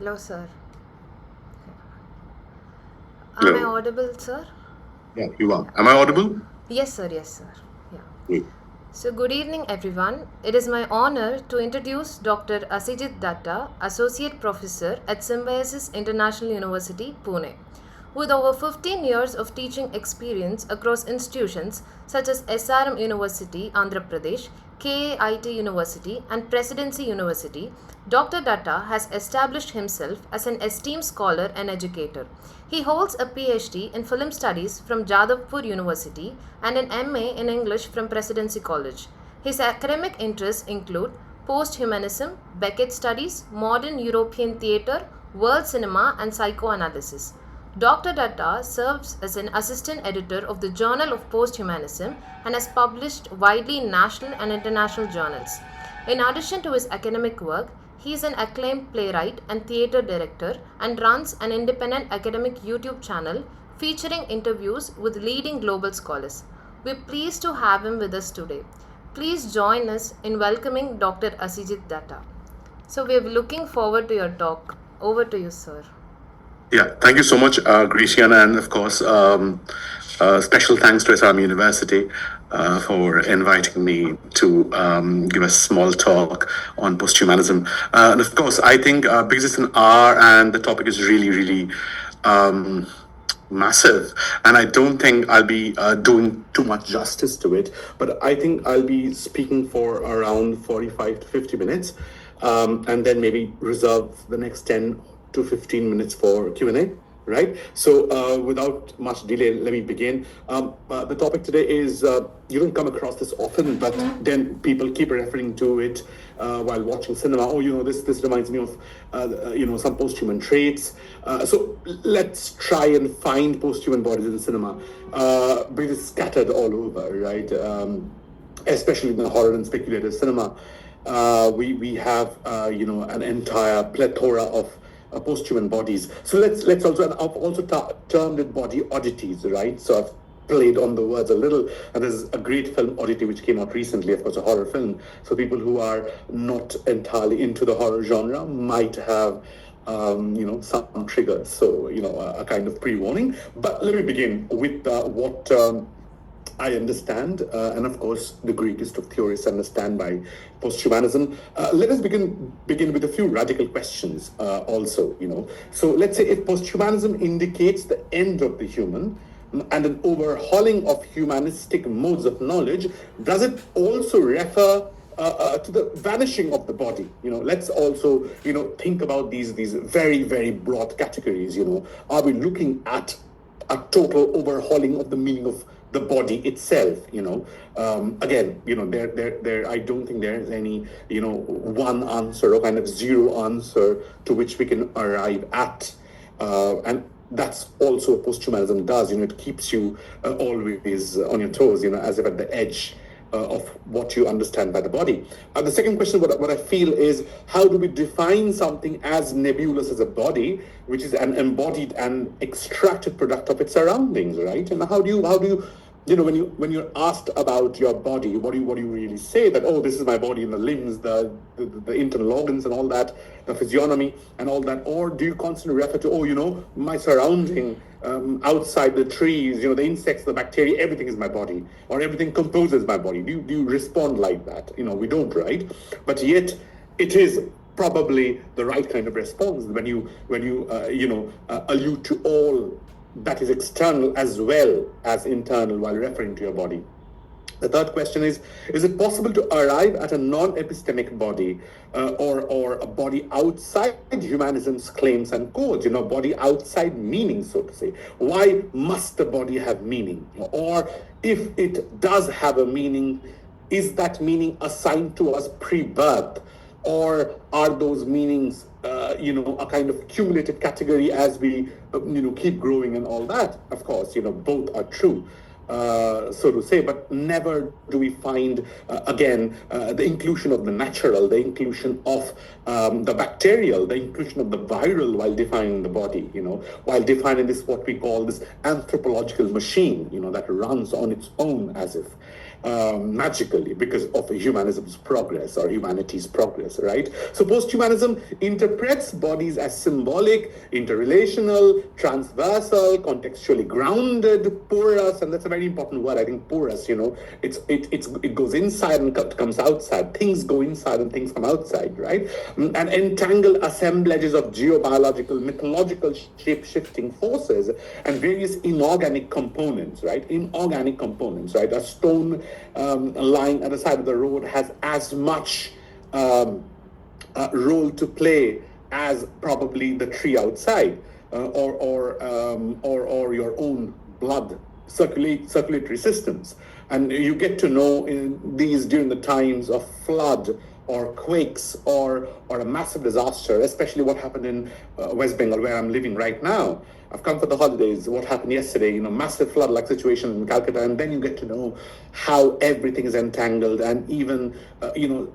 Hello, sir. Am I Hello. audible, sir? Yeah, you are. Am I audible? Yes, sir. Yes, sir. Yeah. Great. So, good evening, everyone. It is my honor to introduce Dr. Asijit Datta, Associate Professor at Symbiosis International University, Pune. With over 15 years of teaching experience across institutions such as SRM University, Andhra Pradesh, KAIT University, and Presidency University, Dr. Datta has established himself as an esteemed scholar and educator. He holds a PhD in Film Studies from Jadavpur University and an MA in English from Presidency College. His academic interests include posthumanism, Beckett studies, modern European theatre, world cinema, and psychoanalysis. Dr. Datta serves as an assistant editor of the Journal of Posthumanism and has published widely in national and international journals. In addition to his academic work, he is an acclaimed playwright and theatre director and runs an independent academic YouTube channel featuring interviews with leading global scholars. We're pleased to have him with us today. Please join us in welcoming Dr. Asijit Datta. So we're looking forward to your talk. Over to you, sir. Yeah, thank you so much, GRACIANA, and of course, special thanks to SRM University for inviting me to give a small talk on posthumanism. And of course, I think because it's an R and the topic is really, really massive, and I don't think I'll be doing too much justice to it, but I think I'll be speaking for around 45 to 50 minutes, and then maybe reserve the next 10 to 15 minutes for Q&A, right? So without much delay, let me begin. The topic today is, you don't come across this often, but then people keep referring to it while watching cinema. Oh, this reminds me of, some posthuman traits. So let's try and find posthuman bodies in cinema, because it's scattered all over, right? Especially in the horror and speculative cinema. We have, an entire plethora of posthuman bodies. So let's also, and I've also termed it body oddities, right? So I've played on the words a little, and there's a great film, Oddity, which came out recently, of course, a horror film. So people who are not entirely into the horror genre might have some triggers. So, a kind of pre-warning. But let me begin with what I understand, and of course, the greatest of theorists understand by posthumanism. Let us begin with a few radical questions. Also, so let's say if posthumanism indicates the end of the human and an overhauling of humanistic modes of knowledge, does it also refer to the vanishing of the body? Let's also think about these very, very broad categories. Are we looking at a total overhauling of the meaning of the body itself? Again, there I don't think there's any one answer or kind of zero answer to which we can arrive at, and that's also what posthumanism does. It keeps you always on your toes, as if at the edge of what you understand by the body. The second question, what I feel is, how do we define something as nebulous as a body, which is an embodied and extracted product of its surroundings, right? And how do you when you're asked about your body, what do you really say? That, oh, this is my body, and the limbs, the internal organs and all that, the physiognomy and all that? Or do you constantly refer to, oh, my surrounding, outside the trees, the insects, the bacteria, everything is my body, or everything composes my body? Do you respond like that? We don't, right? But yet it is probably the right kind of response when you allude to all that is external as well as internal while referring to your body. The third question is it possible to arrive at a non-epistemic body, or a body outside humanism's claims and codes, body outside meaning, so to say? Why must the body have meaning? Or if it does have a meaning, is that meaning assigned to us pre-birth? Or are those meanings, a kind of cumulative category as we, keep growing and all that? Of course, both are true, so to say, but never do we find, again, the inclusion of the natural, the inclusion of the bacterial, the inclusion of the viral while defining the body, while defining this, what we call this anthropological machine, that runs on its own as if. magically because of humanism's progress or humanity's progress, right? So posthumanism interprets bodies as symbolic, interrelational, transversal, contextually grounded, porous, and that's a very important word, I think, porous, it goes inside and comes outside. Things go inside and things come outside, right? And entangled assemblages of geobiological, mythological shape-shifting forces and various inorganic components, right? Inorganic components, right? A stone lying at the side of the road has as much role to play as probably the tree outside, or your own blood circulatory systems. And you get to know in these during the times of flood or quakes or a massive disaster, especially what happened in West Bengal, where I'm living right now. I've come for the holidays. What happened yesterday, massive flood-like situation in Calcutta, and then you get to know how everything is entangled, and even,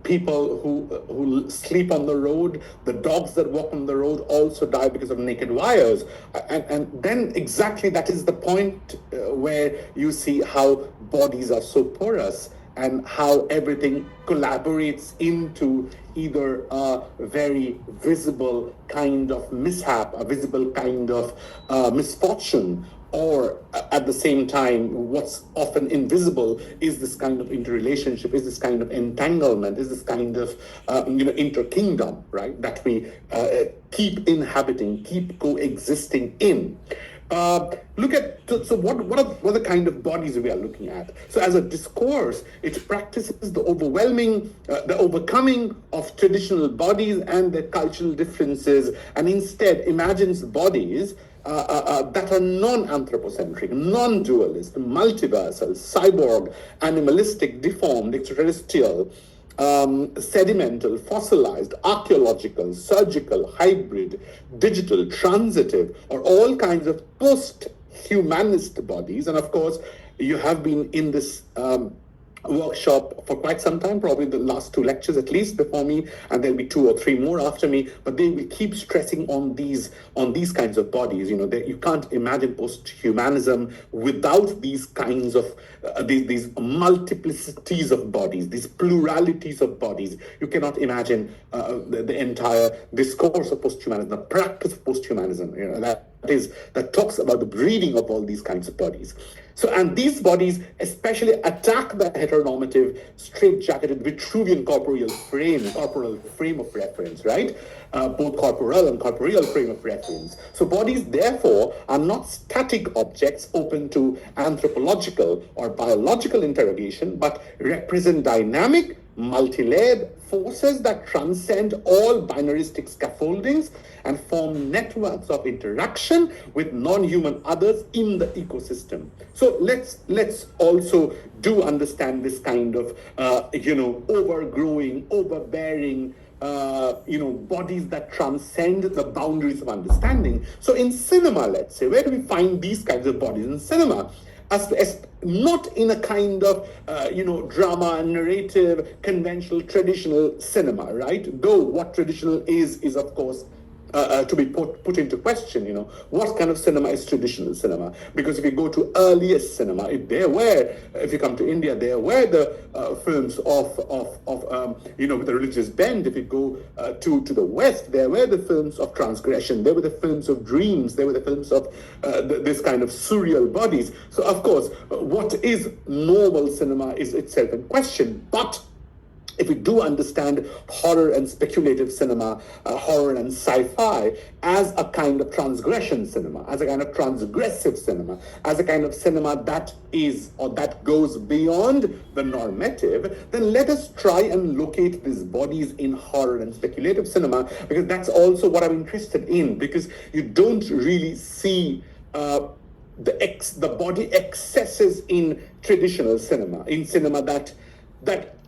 people who sleep on the road, the dogs that walk on the road also die because of naked wires. And then exactly that is the point where you see how bodies are so porous and how everything collaborates into either a very visible kind of mishap, a visible kind of misfortune, or at the same time, what's often invisible is this kind of interrelationship, is this kind of entanglement, is this kind of interkingdom, right, that we keep inhabiting, keep coexisting in. Look at, so what are the kind of bodies we are looking at? So as a discourse, it practices the overcoming of traditional bodies and their cultural differences, and instead imagines bodies that are non-anthropocentric, non-dualist, multiversal, cyborg, animalistic, deformed, extraterrestrial, sedimental, fossilized, archaeological, surgical, hybrid, digital, transitive, or all kinds of post-humanist bodies. And of course, you have been in this workshop for quite some time, probably the last 2 lectures at least before me, and there'll be 2 or 3 more after me, but they will keep stressing on these kinds of bodies. You can't imagine post-humanism without these kinds of these multiplicities of bodies, these pluralities of bodies. You cannot imagine the entire discourse of posthumanism, the practice of posthumanism, that talks about the breeding of all these kinds of bodies. So, and these bodies especially attack the heteronormative, straitjacketed Vitruvian corporal frame of reference, right? Both corporal and corporeal frame of reference. So bodies, therefore, are not static objects open to anthropological or biological interrogation, but represent dynamic, multi-layered forces that transcend all binaristic scaffoldings and form networks of interaction with non-human others in the ecosystem. So let's also do understand this kind of overgrowing, overbearing bodies that transcend the boundaries of understanding. So in cinema, let's say, where do we find these kinds of bodies? In cinema, as not in a kind of drama, narrative, conventional, traditional cinema, right? Though what traditional is of course to be put into question. What kind of cinema is traditional cinema? Because if you go to earliest cinema, if you come to India, there were the films of with a religious bend. If you go to the West, there were the films of transgression. There were the films of dreams. There were the films of this kind of surreal bodies. So of course, what is normal cinema is itself in question, but if we do understand horror and speculative cinema, horror and sci-fi as a kind of transgression cinema, as a kind of transgressive cinema, as a kind of cinema that is or that goes beyond the normative, then let us try and locate these bodies in horror and speculative cinema, because that's also what I'm interested in, because you don't really see the body excesses in traditional cinema, in cinema that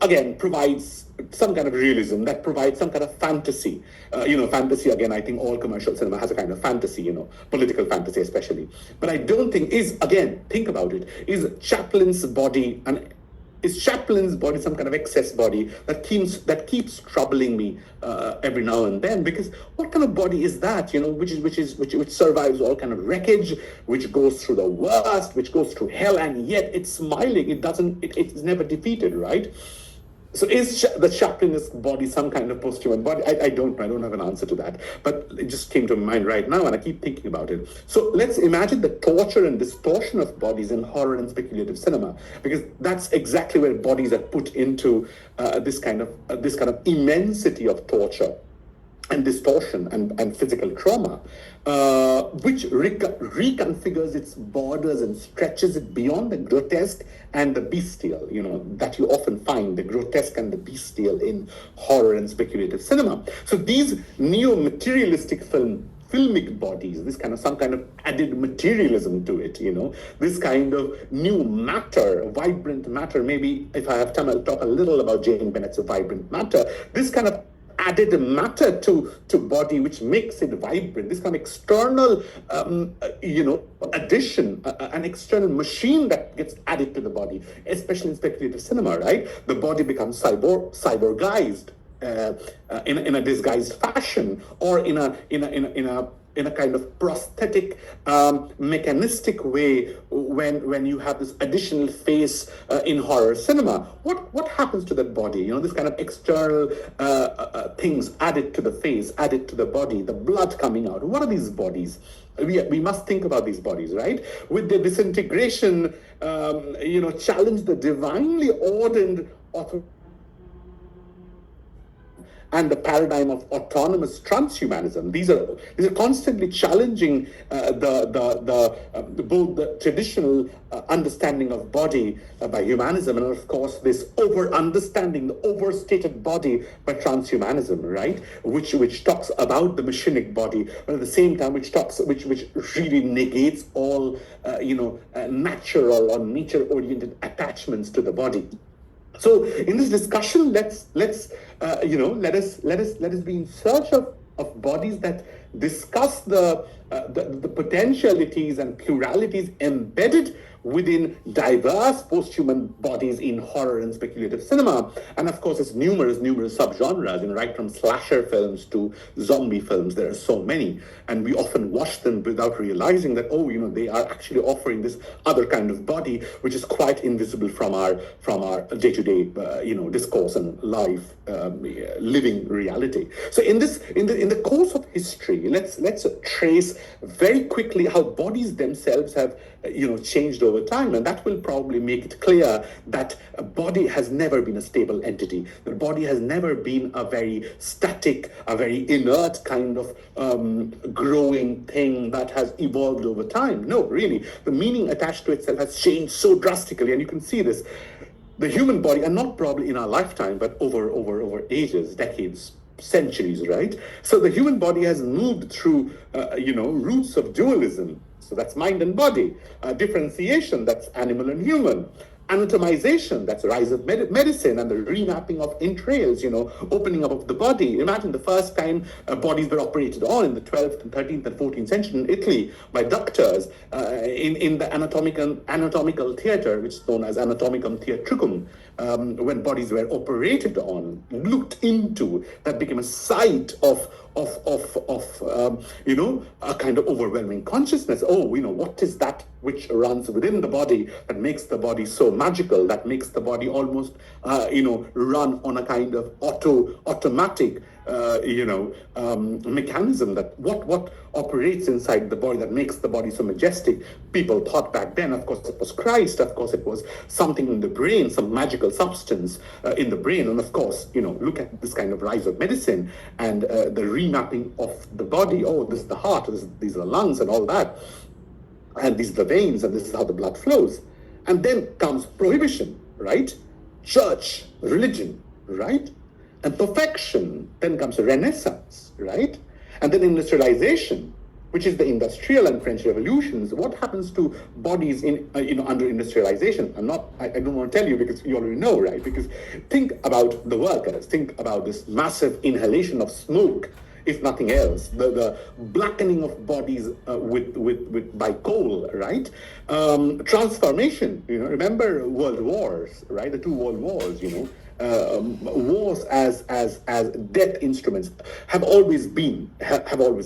again provides some kind of realism, that provides some kind of fantasy. Fantasy, again, I think all commercial cinema has a kind of fantasy, political fantasy especially. But I don't think think about it, is Chaplin's body Is Chaplin's body some kind of excess body that keeps troubling me every now and then? Because what kind of body is that? Which survives all kind of wreckage, which goes through the worst, which goes through hell, and yet it's smiling. It's never defeated, right? So is the Chaplinist body some kind of posthuman body? I don't know. I don't have an answer to that. But it just came to mind right now, and I keep thinking about it. So let's imagine the torture and distortion of bodies in horror and speculative cinema, because that's exactly where bodies are put into this kind of immensity of torture and distortion and physical trauma, which reconfigures its borders and stretches it beyond the grotesque and the bestial, that you often find, the grotesque and the bestial in horror and speculative cinema. So these neo-materialistic filmic bodies, this kind of some kind of added materialism to it, this kind of new matter, vibrant matter. Maybe if I have time, I'll talk a little about Jane Bennett's Vibrant Matter. This kind of added matter to body, which makes it vibrant. This kind of external, addition, an external machine that gets added to the body, especially in speculative cinema, right? The body becomes cyborgized in a disguised fashion, or in a kind of prosthetic, mechanistic way when you have this additional face in horror cinema. What happens to that body? This kind of external things added to the face, added to the body, the blood coming out. What are these bodies? We must think about these bodies, right? With the disintegration, challenge the divinely ordered and the paradigm of autonomous transhumanism. These are constantly challenging both the traditional understanding of body by humanism, and of course this over-understanding, the overstated body by transhumanism, right? Which talks about the machinic body, but at the same time which really negates all natural or nature-oriented attachments to the body. So in this discussion, let us be in search of bodies that discuss the potentialities and pluralities embedded within diverse posthuman bodies in horror and speculative cinema. And of course, it's numerous subgenres, right from slasher films to zombie films. There are so many, and we often watch them without realizing that, they are actually offering this other kind of body, which is quite invisible from our day-to-day, discourse and life, living reality. So in the course of history, let's trace very quickly how bodies themselves have changed over time, and that will probably make it clear that a body has never been a stable entity. The body has never been a very static, a very inert kind of growing thing that has evolved over time. No, really, the meaning attached to itself has changed so drastically, and you can see this. The human body, and not probably in our lifetime, but over ages, decades, centuries, right? So the human body has moved through, roots of dualism. So that's mind and body. Differentiation, that's animal and human. Anatomization, that's the rise of medicine and the remapping of entrails, opening up of the body. Imagine the first time bodies were operated on in the 12th and 13th and 14th century in Italy by doctors in the anatomical theater, which is known as anatomicum theatricum, when bodies were operated on, looked into, that became a sight of a kind of overwhelming consciousness. What is that which runs within the body that makes the body so magical, that makes the body almost, run on a kind of automatic, mechanism, that what operates inside the body that makes the body so majestic. People thought back then, of course, it was Christ, of course, it was something in the brain, some magical substance in the brain. And of course, look at this kind of rise of medicine and the remapping of the body. This is the heart, these are the lungs and all that. And these are the veins, and this is how the blood flows. And then comes prohibition, right? Church, religion, right? And perfection. Then comes Renaissance, right? And then industrialization, which is the industrial and French revolutions. What happens to bodies in under industrialization? I don't want to tell you because you already know, right? Because think about the workers. Think about this massive inhalation of smoke if nothing else. The blackening of bodies by coal, right? Transformation, remember world wars, right? The two world wars, wars as death instruments have always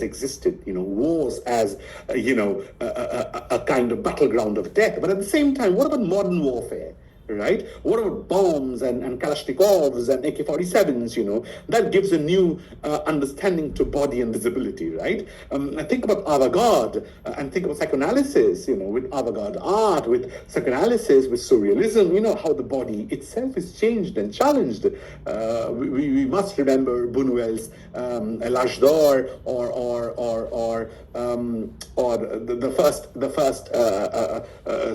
existed. Wars as a kind of battleground of death. But at the same time, what about modern warfare? Right? What about bombs and Kalashnikovs and AK-47s? That gives a new understanding to body and visibility, right? And think about avant-garde and think about psychoanalysis, with avant-garde art, with psychoanalysis, with surrealism, how the body itself is changed and challenged. We must remember Buñuel's L'Âge d'Or or the first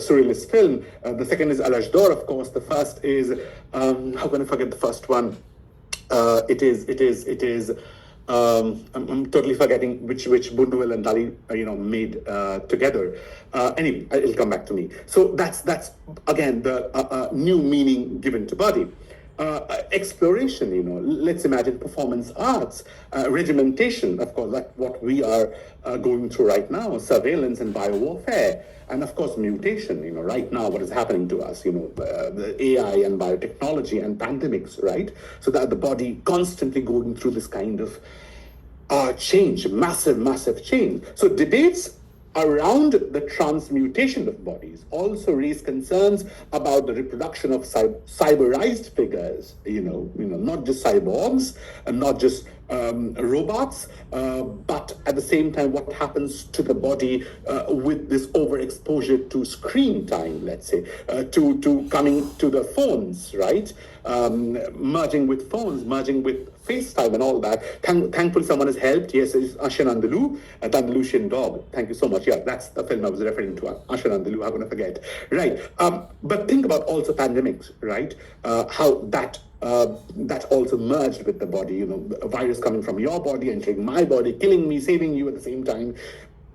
surrealist film. The second is L'Âge d'Or, of course. The first is how can I forget the first one? It is. I'm totally forgetting which Buñuel and Dali made together. Anyway, it'll come back to me. So that's again the new meaning given to body. Exploration, let's imagine performance arts, regimentation, of course, like what we are going through right now, surveillance and biowarfare, and of course mutation, right now what is happening to us, the AI and biotechnology and pandemics, right? So that the body constantly going through this kind of change, massive change. So debates around the transmutation of bodies also raise concerns about the reproduction of cyberized figures, not just cyborgs and not just robots, but at the same time, what happens to the body with this overexposure to screen time, let's say, to coming to the phones, right? Merging with phones, merging with FaceTime and all that. Thankfully, someone has helped. Yes, it's Asha Nandalu, the Andalusian dog. Thank you so much. Yeah, that's the film I was referring to. Asha Nandalu, how can I forget? Right. But think about also pandemics, right? How that also merged with the body, a virus coming from your body, entering my body, killing me, saving you at the same time.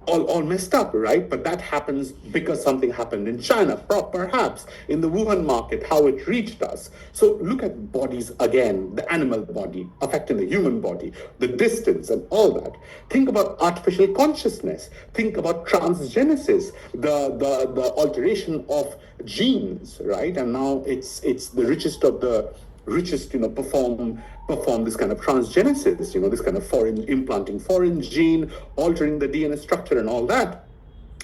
All messed up, right? But that happens because something happened in China, perhaps in the Wuhan market, how it reached us. So look at bodies again, the animal body affecting the human body, the distance and all that. Think about artificial consciousness. Think about transgenesis, the alteration of genes, right? And now it's the richest of the richest, perform this kind of transgenesis, this kind of implanting foreign gene, altering the DNA structure and all that.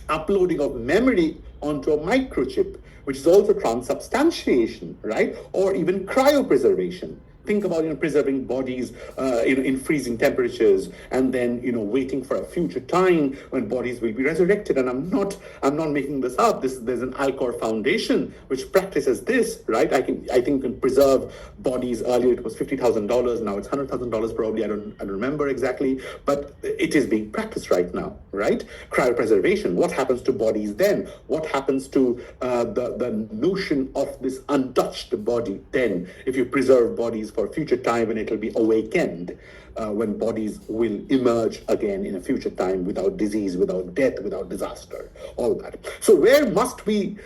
Uploading of memory onto a microchip, which is also transubstantiation, right? Or even cryopreservation. Think about preserving bodies in freezing temperatures, and then waiting for a future time when bodies will be resurrected. And I'm not making this up. There's an Alcor Foundation which practices this, right? I think can preserve bodies. Earlier it was $50,000. Now it's $100,000 probably. I don't remember exactly, but it is being practiced right now, right? Cryopreservation. What happens to bodies then? What happens to the notion of this untouched body then? If you preserve bodies for a future time when it will be awakened, when bodies will emerge again in a future time without disease, without death, without disaster, all that. So where must we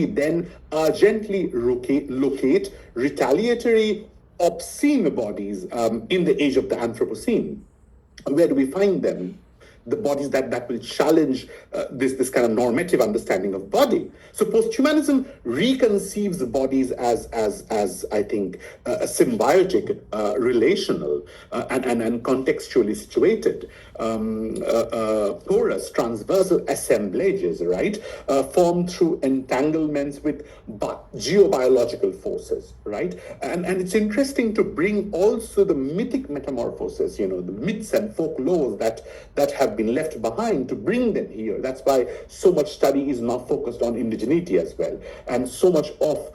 then urgently locate retaliatory, obscene bodies in the age of the Anthropocene? Where do we find them? The bodies that will challenge this kind of normative understanding of body. So posthumanism reconceives the bodies as I think symbiotic, relational, and contextually situated, porous, transversal assemblages, right, formed through entanglements with geobiological forces, right? And it's interesting to bring also the mythic metamorphosis, the myths and folklores that have been left behind, to bring them here. That's why so much study is now focused on indigeneity as well, and so much of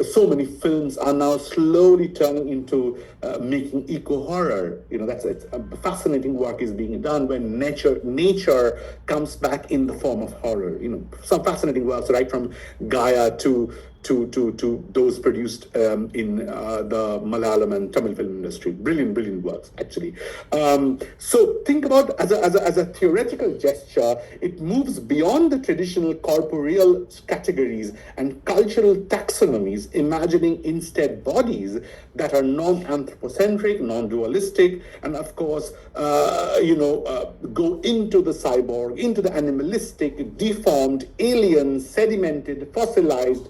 so many films are now slowly turning into making eco-horror. That's it. Fascinating work is being done when nature comes back in the form of horror. Some fascinating works, right from Gaia to to those produced in the Malayalam and Tamil film industry. Brilliant works, actually. So think about as a theoretical gesture, it moves beyond the traditional corporeal categories and cultural taxonomies, imagining instead bodies that are non-anthropocentric, non-dualistic, and of course, go into the cyborg, into the animalistic, deformed, alien, sedimented, fossilized,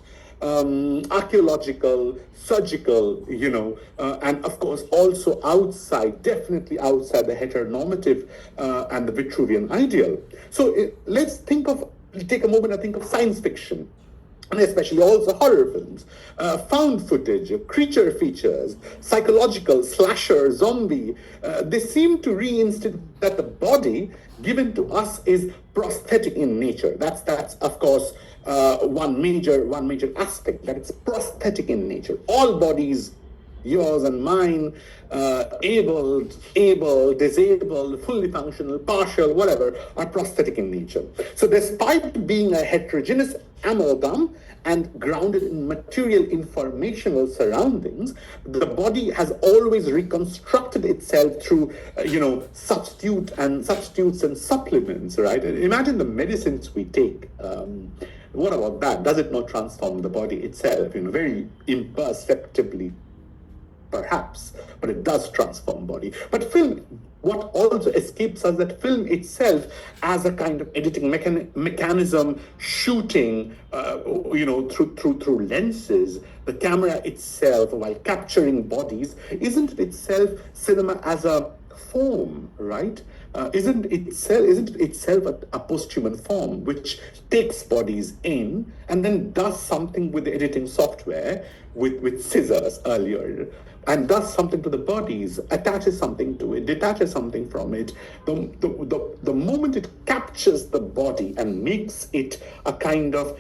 archaeological, surgical, and of course also definitely outside the heteronormative and the Vitruvian ideal. So let's take a moment and think of science fiction, and especially also horror films, found footage, creature features, psychological, slasher, zombie. They seem to reinstate that the body given to us is prosthetic in nature. That's of course one major aspect, that it's prosthetic in nature. All bodies, yours and mine, able, disabled, fully functional, partial, whatever, are prosthetic in nature. So despite being a heterogeneous amalgam and grounded in material informational surroundings, the body has always reconstructed itself through, substitutes and supplements, right? Imagine the medicines we take. What about that? Does it not transform the body itself, very imperceptibly, perhaps, but it does transform body. But film, what also escapes us, that film itself as a kind of editing mechanism, shooting, through lenses, the camera itself, while capturing bodies, isn't it itself cinema as a form, right? Isn't it itself a posthuman form which takes bodies in and then does something with the editing software, with scissors earlier, and does something to the bodies, attaches something to it, detaches something from it. The moment it captures the body and makes it a kind of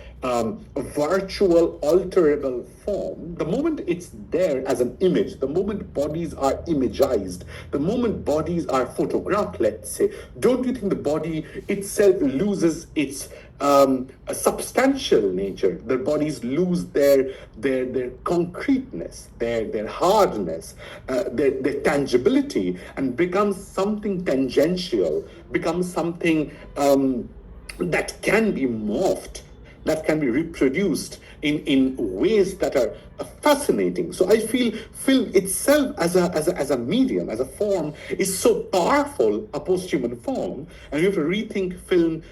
virtual, alterable form, the moment it's there as an image, the moment bodies are imagized, the moment bodies are photographed, let's say, don't you think the body itself loses its a substantial nature? Their bodies lose their concreteness, their hardness, their tangibility, and becomes something tangential, becomes something that can be morphed, that can be reproduced in ways that are fascinating. So I feel film itself as a medium, as a form, is so powerful, a posthuman form, and we have to rethink film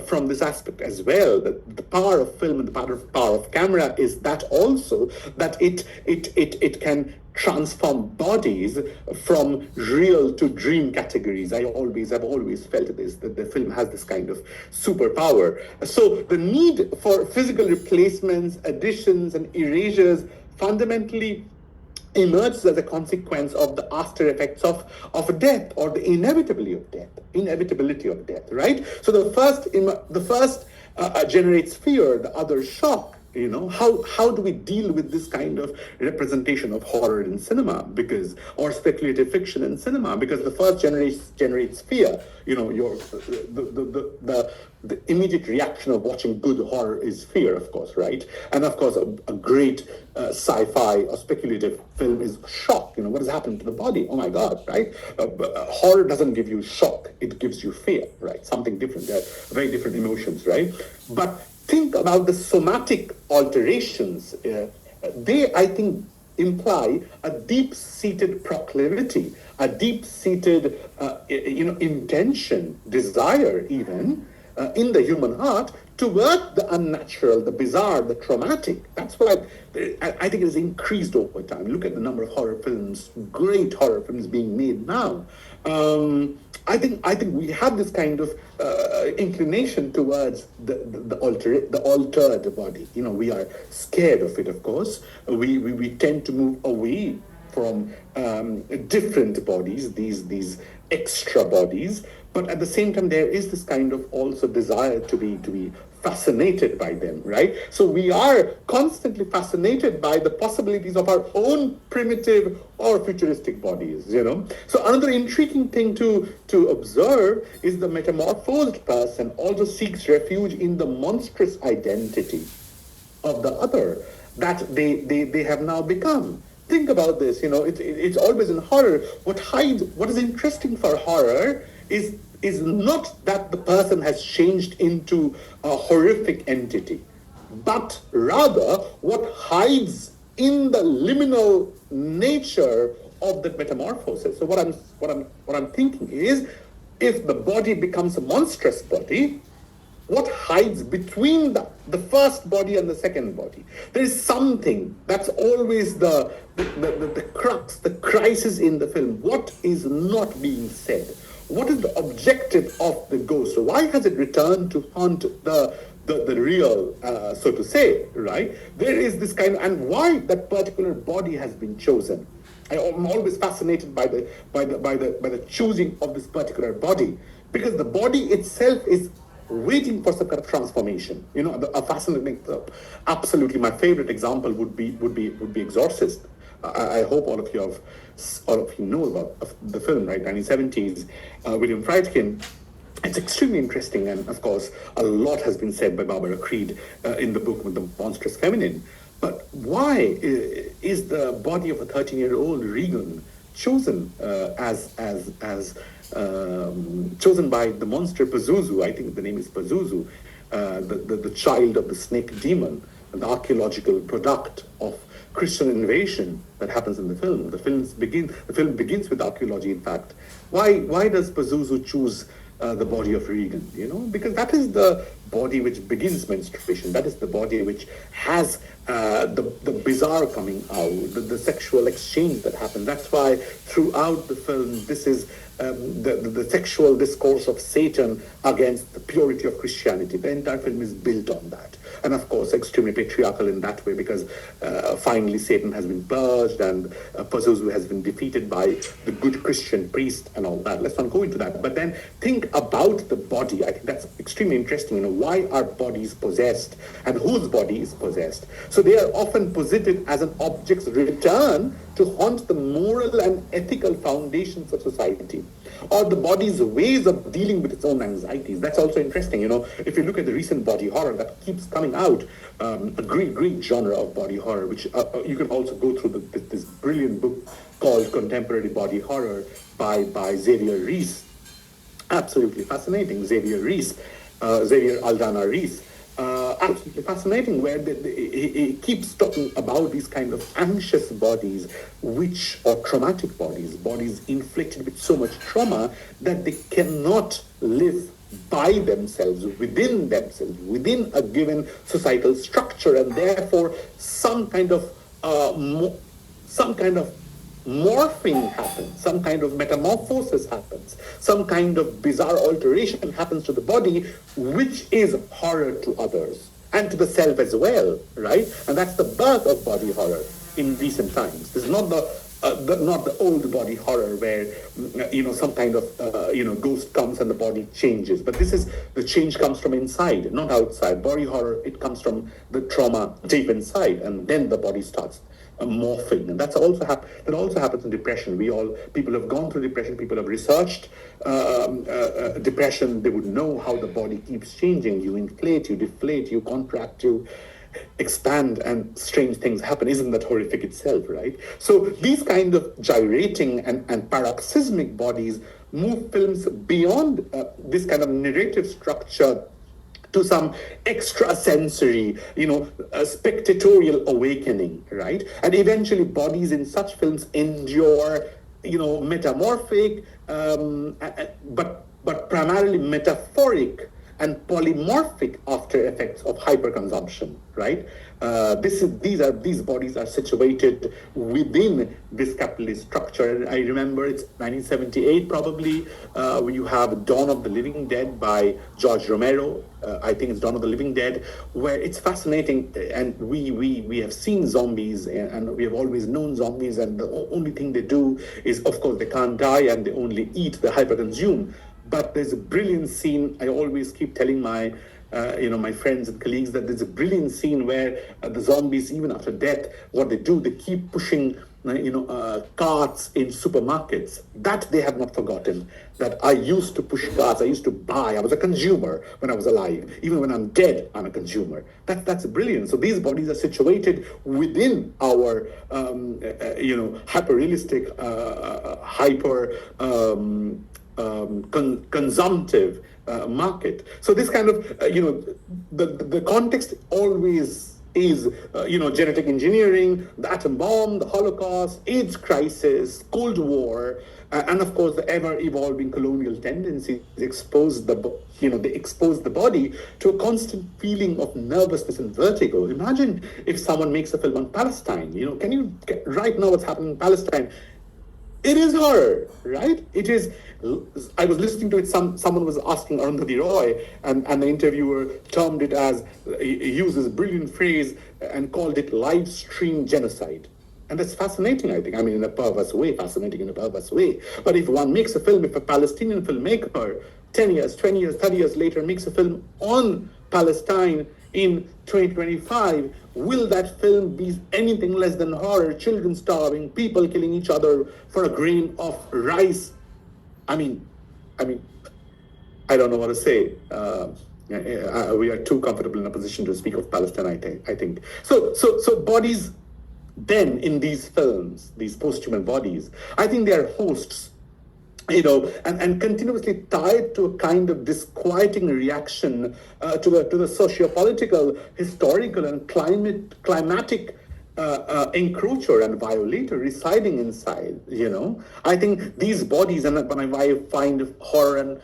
from this aspect as well. That the power of film and the power of camera is that also, that it can transform bodies from real to dream categories. I've always felt this, that the film has this kind of superpower. So the need for physical replacements, additions, and erasures fundamentally emerges as a consequence of the after effects of death, or the inevitability of death, right? So the first generates fear, the other shock. How do we deal with this kind of representation of horror in cinema, or speculative fiction in cinema? Because the first generates fear. The immediate reaction of watching good horror is fear, of course, right? And of course, a great sci-fi or speculative film is shock. What has happened to the body? Oh my God, right? Horror doesn't give you shock; it gives you fear, right? Something different. They're very different emotions, right? But think about the somatic alterations. They, I think, imply a deep-seated proclivity, a deep-seated, intention, desire, even in the human heart toward the unnatural, the bizarre, the traumatic. That's why I think it has increased over time. Look at the number of horror films, great horror films being made now. I think we have this kind of inclination towards the altered body. We are scared of it, of course. We tend to move away from different bodies, these extra bodies. But at the same time, there is this kind of also desire to be fascinated by them, right? So we are constantly fascinated by the possibilities of our own primitive or futuristic bodies, So another intriguing thing to observe is the metamorphosed person also seeks refuge in the monstrous identity of the other that they have now become. Think about this, it's always in horror. What is interesting for horror is not that the person has changed into a horrific entity, but rather what hides in the liminal nature of the metamorphosis. So what I'm thinking is, if the body becomes a monstrous body, what hides between the first body and the second body? There is something that's always the crux, the crisis in the film. What is not being said? What is the objective of the ghost? So why has it returned to haunt the real, so to say, right? There is this kind of, and why that particular body has been chosen. I'm always fascinated by the choosing of this particular body, because the body itself is waiting for some kind of transformation. A fascinating, absolutely my favorite example would be Exorcist. I hope all of you know about the film, right? 1970s, William Friedkin. It's extremely interesting, and of course, a lot has been said by Barbara Creed in the book with the monstrous feminine. But why is the body of a 13-year-old Regan chosen chosen by the monster Pazuzu? I think the name is Pazuzu, the child of the snake demon, an archaeological product of Christian invasion that happens in the film. The film begins with archaeology. In fact, why does Pazuzu choose the body of Regan? Because that is the body which begins menstruation. That is the body which has the bizarre coming out, the sexual exchange that happens. That's why throughout the film, this is the sexual discourse of Satan against the purity of Christianity. The entire film is built on that. And of course, extremely patriarchal in that way, because finally Satan has been purged and Pazuzu has been defeated by the good Christian priest and all that. Let's not go into that. But then think about the body. I think that's extremely interesting. Why are bodies possessed and whose body is possessed? So they are often posited as an object's return to haunt the moral and ethical foundations of society, or the body's ways of dealing with its own anxieties. That's also interesting. If you look at the recent body horror that keeps coming out, a great genre of body horror, which you can also go through this brilliant book called Contemporary Body Horror by Xavier Rees. Absolutely fascinating. Xavier Aldana Rees. Absolutely fascinating, where he keeps talking about these kind of anxious bodies, or traumatic bodies inflicted with so much trauma that they cannot live by themselves, within a given societal structure, and therefore some kind of morphing happens, some kind of metamorphosis happens, some kind of bizarre alteration happens to the body, which is horror to others and to the self as well, right? And that's the birth of body horror in recent times. This is not the old body horror where some kind of ghost comes and the body changes, but the change comes from inside, not outside. Body horror, it comes from the trauma deep inside, and then the body starts morphing. And that also happens in depression. People have gone through depression, people have researched depression. They would know how the body keeps changing. You inflate, you deflate, you contract, you expand, and strange things happen. Isn't that horrific itself, right? So these kind of gyrating and paroxysmic bodies move films beyond this kind of narrative structure to some extrasensory, spectatorial awakening, right? And eventually bodies in such films endure, metamorphic, but primarily metaphoric and polymorphic after effects of hyperconsumption, right? These bodies are situated within this capitalist structure. I remember it's 1978 probably, when you have Dawn of the Living Dead by George Romero. I think it's Dawn of the Living Dead, where it's fascinating, and we have seen zombies, and we have always known zombies, and the only thing they do is, of course, they can't die and they only eat, they hyperconsume. But there's a brilliant scene. I always keep telling my friends and colleagues that there's a brilliant scene where the zombies, even after death, what they do, they keep pushing carts in supermarkets. That they have not forgotten. That I used to push carts, I used to buy. I was a consumer when I was alive. Even when I'm dead, I'm a consumer. That's brilliant. So these bodies are situated within our, hyper-realistic, consumptive market. So this kind of, the context always is, genetic engineering, the atom bomb, the Holocaust, AIDS crisis, Cold War, and of course the ever-evolving colonial tendencies expose the body to a constant feeling of nervousness and vertigo. Imagine if someone makes a film on Palestine. Right now what's happening in Palestine? It is horror, right? It is. I was listening to it. Someone was asking Arundhati Roy, and the interviewer termed it as, he used this brilliant phrase and called it live stream genocide. And that's fascinating, I think. I mean, in a perverse way, fascinating in a perverse way. But if one makes a film, if a Palestinian filmmaker 10 years, 20 years, 30 years later makes a film on Palestine in 2025, will that film be anything less than horror? Children starving, people killing each other for a grain of rice. I mean, I don't know what to say. We are too comfortable in a position to speak of Palestine, I think. So bodies then in these films, these posthuman bodies, I think they are hosts, and continuously tied to a kind of disquieting reaction to the socio-political, historical, and climatic encroacher and violator residing inside. I think these bodies, and when I find horror and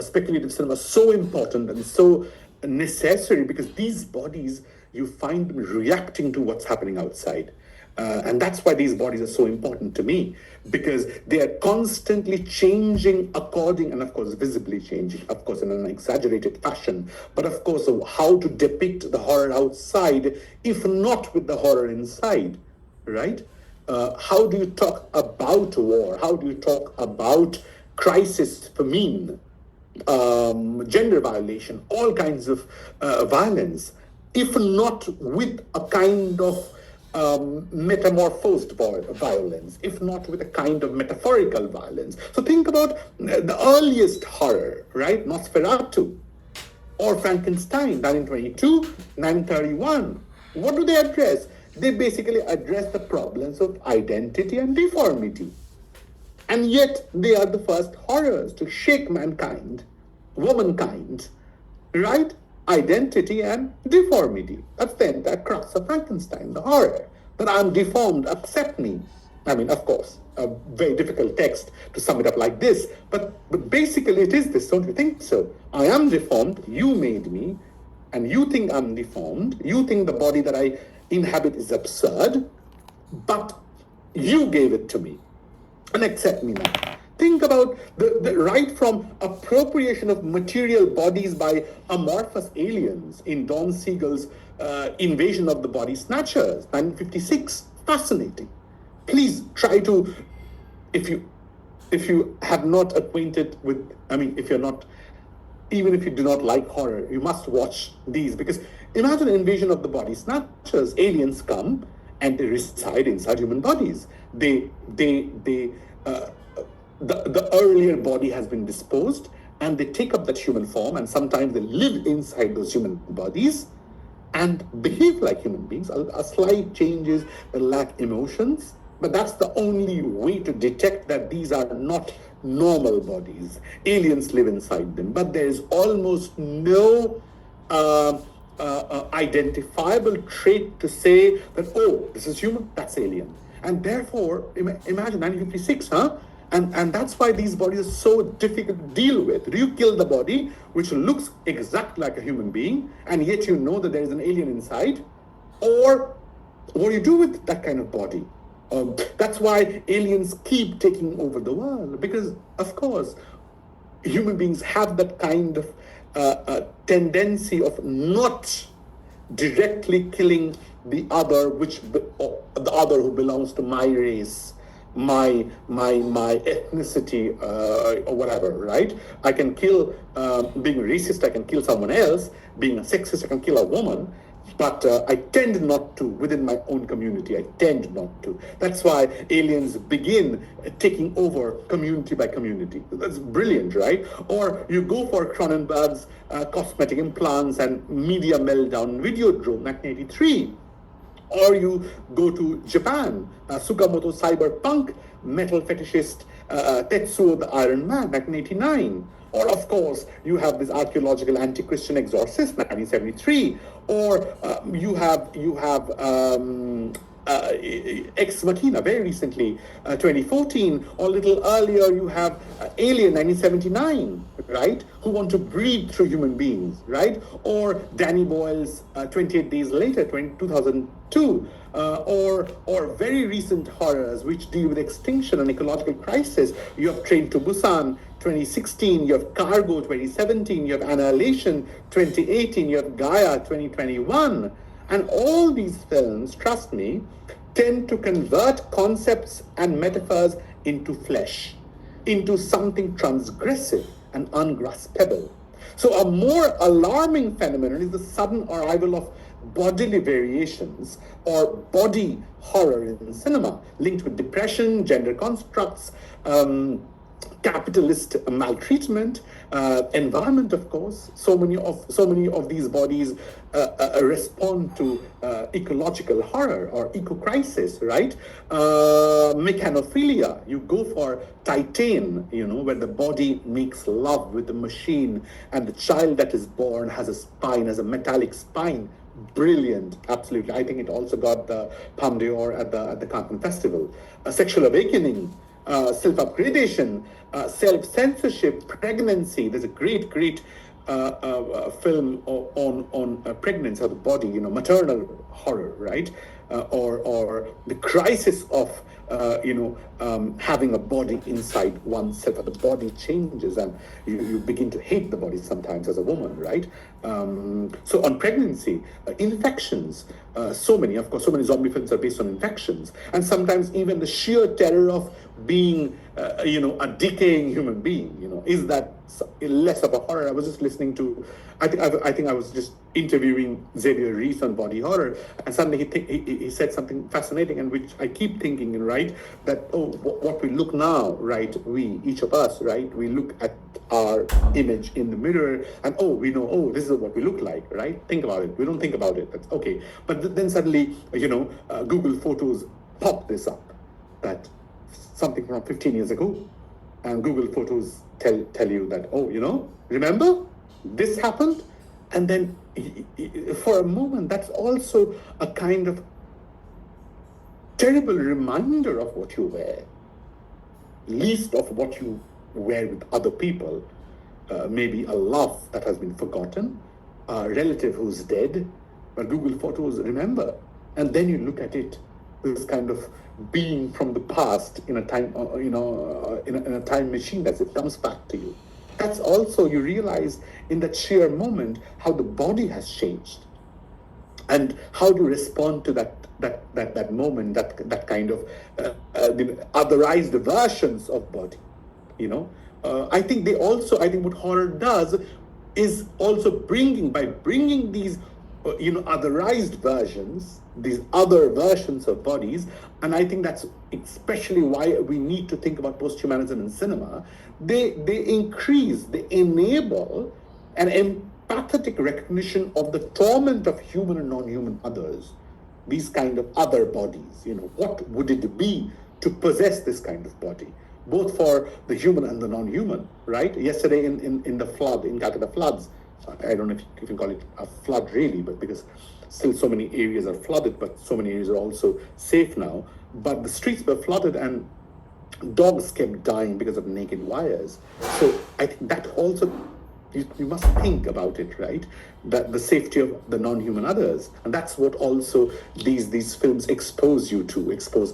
speculative cinema so important and so necessary, because these bodies, you find them reacting to what's happening outside. And that's why these bodies are so important to me, because they are constantly changing according, and of course visibly changing, of course in an exaggerated fashion, but of course how to depict the horror outside, if not with the horror inside, right? How do you talk about war? How do you talk about crisis, famine, gender violation, all kinds of violence, if not with a kind of metamorphosed violence, if not with a kind of metaphorical violence. So think about the earliest horror, right? Nosferatu or Frankenstein, 1922, 1931. What do they address? They basically address the problems of identity and deformity. And yet they are the first horrors to shake mankind, womankind, right? Identity and deformity. That's the entire crux of Frankenstein, the horror. That I'm deformed, accept me. I mean, of course, a very difficult text to sum it up like this, but basically it is this, don't you think so? I am deformed, you made me, and you think I'm deformed, you think the body that I inhabit is absurd, but you gave it to me, and accept me now. Think about the right from appropriation of material bodies by amorphous aliens in Don Siegel's Invasion of the Body Snatchers, 1956. Fascinating. Please try to, if you have not acquainted with, if you're not, even if you do not like horror, you must watch these, because imagine an Invasion of the Body Snatchers. Aliens come and they reside inside human bodies. The earlier body has been disposed, and they take up that human form, and sometimes they live inside those human bodies and behave like human beings. A slight changes, they lack emotions, but that's the only way to detect that these are not normal bodies. Aliens live inside them, but there is almost no identifiable trait to say that, oh, this is human, that's alien. And therefore, imagine 1956, huh? And that's why these bodies are so difficult to deal with. Do you kill the body, which looks exactly like a human being, and yet you know that there is an alien inside? Or what do you do with that kind of body? That's why aliens keep taking over the world, because, of course, human beings have that kind of tendency of not directly killing the other, the other who belongs to my race, my ethnicity, or whatever, right? I can kill, being racist, I can kill someone else. Being a sexist, I can kill a woman. But I tend not to within my own community. I tend not to. That's why aliens begin taking over community by community. That's brilliant, right? Or you go for Cronenberg's cosmetic implants and media meltdown Videodrome, 1983. Or you go to Japan, Sukamoto cyberpunk metal fetishist Tetsuo the Iron Man, 1989. Or, of course, you have this archaeological anti-Christian exorcist, 1973. Or you have Ex Machina, very recently, 2014. Or a little earlier, you have Alien, 1979, right? Who want to breed through human beings, right? Or Danny Boyle's 28 Days Later, 2002. Or very recent horrors which deal with extinction and ecological crisis. You have Train to Busan, 2016, you have Cargo, 2017, you have Annihilation, 2018, you have Gaia, 2021. And all these films, trust me, tend to convert concepts and metaphors into flesh, into something transgressive and ungraspable. So a more alarming phenomenon is the sudden arrival of bodily variations or body horror in cinema, linked with depression, gender constructs, capitalist maltreatment, environment, of course. So many of these bodies respond to ecological horror or eco-crisis, right? Mechanophilia, you go for Titan, where the body makes love with the machine and the child that is born has a spine, has a metallic spine. Brilliant, absolutely. I think it also got the Palme d'Or at the Cannes Festival. Sexual Awakening, self-upgradation, self-censorship, pregnancy. There's a great film on pregnancy of the body, maternal horror, right? Or the crisis of having a body inside oneself, or the body changes and you begin to hate the body sometimes as a woman, right? So on pregnancy, infections, so many zombie films are based on infections, and sometimes even the sheer terror of being a decaying human being, is that less of a horror? I was just listening to, I think I was just interviewing Xavier Reese on body horror, and suddenly he said something fascinating, and which I keep thinking, right, that what we look now, right, each of us, right, we look at our image in the mirror and we know, this is what we look like, right? Think about it. We don't think about it. That's okay. But then suddenly, Google Photos pop this up, that something from 15 years ago, and Google Photos tell you that, remember this happened? And then for a moment, that's also a kind of terrible reminder of what you wear, least of what you wear with other people. Maybe a love that has been forgotten, a relative who's dead, but Google Photos remember. And then you look at it, this kind of being from the past in a time, in a time machine as it comes back to you. That's also, you realize in that sheer moment how the body has changed, and how to respond to that moment, that kind of the otherized versions of body. I think what horror does is also bringing these otherized versions, these other versions of bodies. And I think that's especially why we need to think about posthumanism in cinema. They enable an empathetic recognition of the torment of human and non-human others, these kind of other bodies. What would it be to possess this kind of body, both for the human and the non-human, right? Yesterday in the flood, in Calcutta floods, I don't know if you can call it a flood really, but because still so many areas are flooded, but so many areas are also safe now. But the streets were flooded and dogs kept dying because of naked wires. So I think that also, you must think about it, right? That the safety of the non-human others. And that's what also these films expose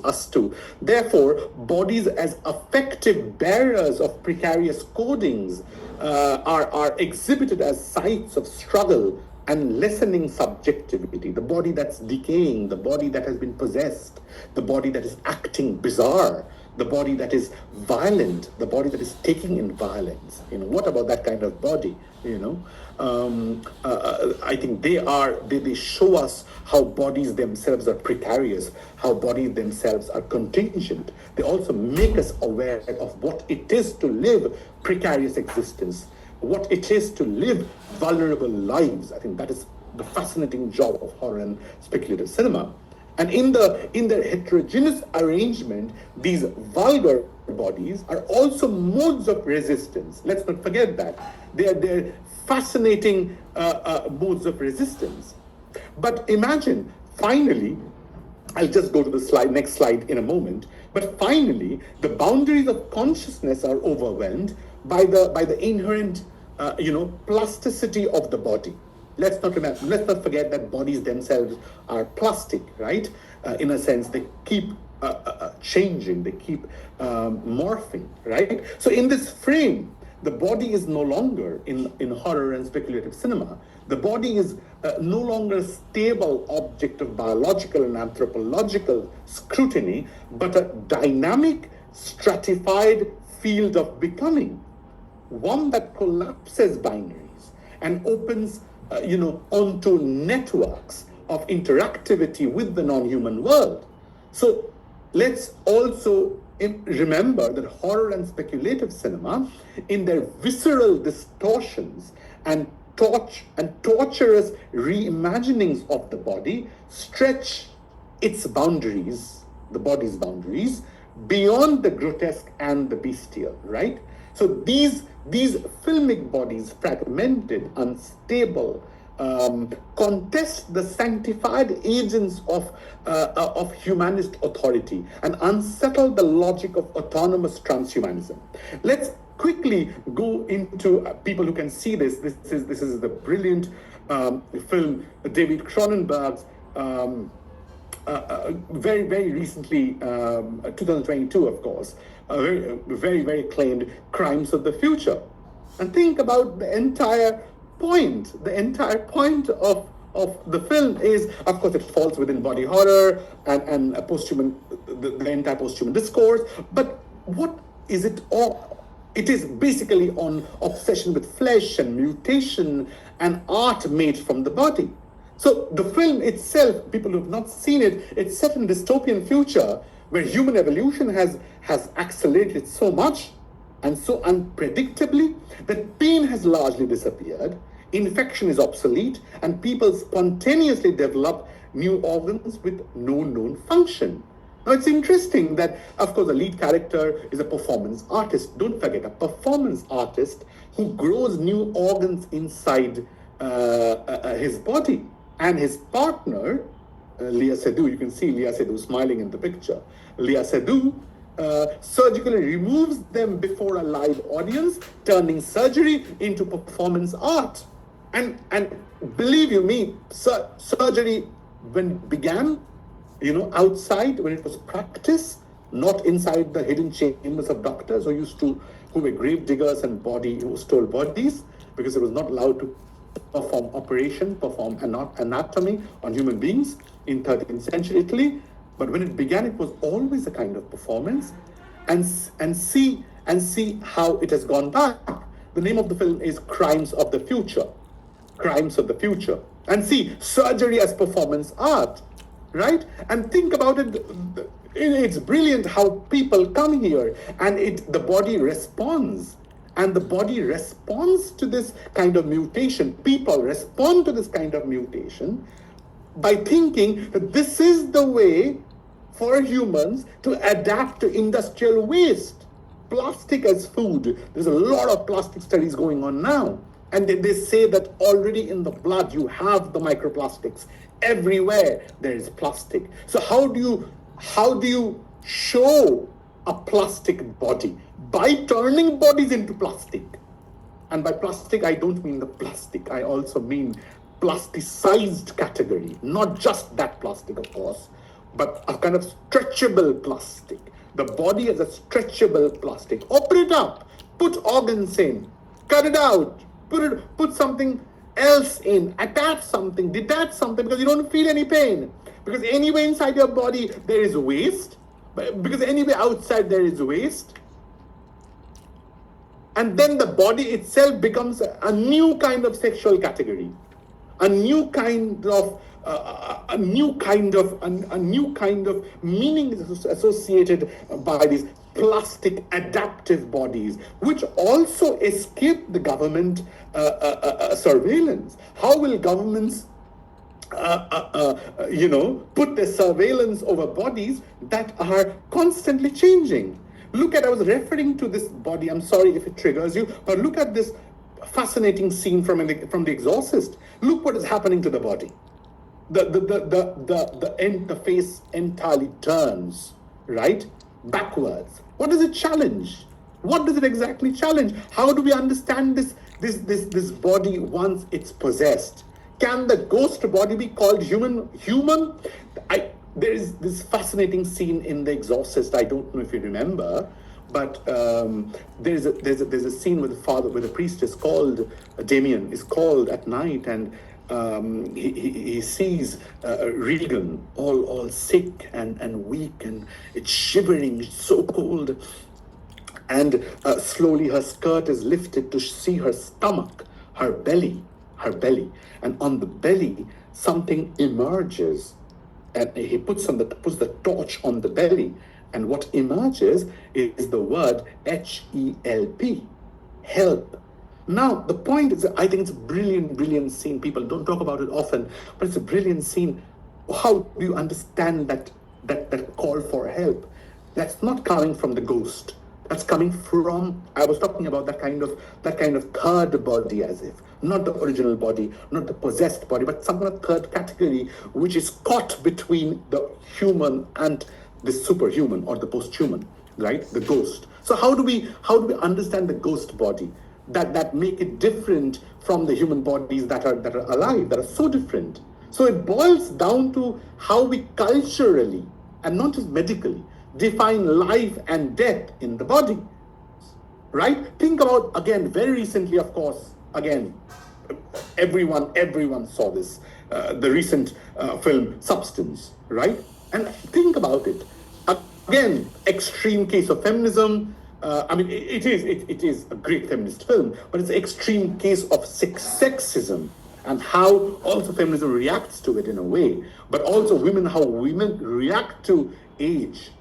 us to. Therefore, bodies as effective bearers of precarious codings are exhibited as sites of struggle and lessening subjectivity. The body that's decaying, the body that has been possessed, the body that is acting bizarre, the body that is violent, the body that is taking in violence. What about that kind of body? I think they show us how bodies themselves are precarious, how bodies themselves are contingent. They also make us aware of what it is to live precarious existence, what it is to live vulnerable lives. I think that is the fascinating job of horror and speculative cinema. And in their heterogeneous arrangement, these vulgar bodies are also modes of resistance. Let's not forget that. They're fascinating modes of resistance. But imagine, finally, I'll just go to the next slide in a moment, but finally, the boundaries of consciousness are overwhelmed by the inherent plasticity of the body. Let's not forget that bodies themselves are plastic, right? In a sense, they keep changing, they keep morphing, right? So in this frame, the body is no longer, in horror and speculative cinema, the body is no longer a stable object of biological and anthropological scrutiny, but a dynamic, stratified field of becoming, one that collapses binaries and opens onto networks of interactivity with the non-human world. So let's also remember that horror and speculative cinema, in their visceral distortions and torturous reimaginings of the body, stretch its boundaries, the body's boundaries, beyond the grotesque and the bestial, right? So these filmic bodies, fragmented, unstable, contest the sanctified agents of humanist authority and unsettle the logic of autonomous transhumanism. Let's quickly go into people who can see this. This is the brilliant film, David Cronenberg's very, very recently, 2022, of course, very, very acclaimed Crimes of the Future. And think about the entire point. The entire point of the film is, of course, it falls within body horror and a posthuman, the entire posthuman discourse. But what is it all? It is basically on obsession with flesh and mutation and art made from the body. So the film itself, people who have not seen it, it's set in a dystopian future where human evolution has accelerated so much and so unpredictably that pain has largely disappeared, infection is obsolete, and people spontaneously develop new organs with no known function. Now, it's interesting that, of course, the lead character is a performance artist. Don't forget, a performance artist who grows new organs inside his body. And his partner, Léa Seydoux, you can see Léa Seydoux smiling in the picture. Léa Seydoux surgically removes them before a live audience, turning surgery into performance art. And believe you me, surgery, when it began, outside, when it was practiced, not inside the hidden chambers of doctors who were grave diggers and who stole bodies, because it was not allowed to perform anatomy on human beings in 13th century Italy. But when it began, it was always a kind of performance, and see how it has gone back. The name of the film is Crimes of the Future. Crimes of the Future. And see, surgery as performance art, right? And think about it. It's brilliant how people come here and the body responds. And the body responds to this kind of mutation. People respond to this kind of mutation by thinking that this is the way for humans to adapt to industrial waste. Plastic as food. There's a lot of plastic studies going on now. And they say that already in the blood you have the microplastics. Everywhere there is plastic. So how do you show a plastic body? By turning bodies into plastic. And by plastic, I don't mean the plastic. I also mean plasticized category. Not just that plastic, of course, but a kind of stretchable plastic. The body is a stretchable plastic. Open it up. Put organs in. Cut it out. Put something else in. Attach something. Detach something, because you don't feel any pain. Because anyway inside your body, there is waste. because anyway outside there is waste. And then the body itself becomes a new kind of sexual category, a new kind of meaning associated by these plastic adaptive bodies, which also escape the government surveillance. How will governments put their surveillance over bodies that are constantly changing? I was referring to this body, I'm sorry if it triggers you, but look at this fascinating scene from The Exorcist. Look what is happening to the body. The face entirely turns, right? Backwards. What does it challenge? What does it exactly challenge? How do we understand this body once it's possessed? Can the ghost body be called human? There is this fascinating scene in The Exorcist. I don't know if you remember, but there's a scene where the priest is called Damien is called at night, and he sees Regan all sick and weak, and it's shivering, it's so cold, and slowly her skirt is lifted to see her stomach, her belly, and on the belly something emerges. And he puts the torch on the belly, and what emerges is the word HELP, help. Now, the point is, I think it's a brilliant scene. People don't talk about it often, but it's a brilliant scene. How do you understand that call for help? That's not coming from the ghost. That's coming from, I was talking about that kind of third body, as if not the original body, not the possessed body, but some kind of third category which is caught between the human and the superhuman or the posthuman, right? The ghost. So how do we understand the ghost body that make it different from the human bodies that are alive, that are so different? So it boils down to how we culturally, and not just medically, define life and death in the body, right? Think about, again, very recently, of course, again, everyone saw this, the recent film Substance, right? And think about it. Again, extreme case of feminism. It is a great feminist film, but it's an extreme case of sexism, and how also feminism reacts to it in a way, but also how women react to age,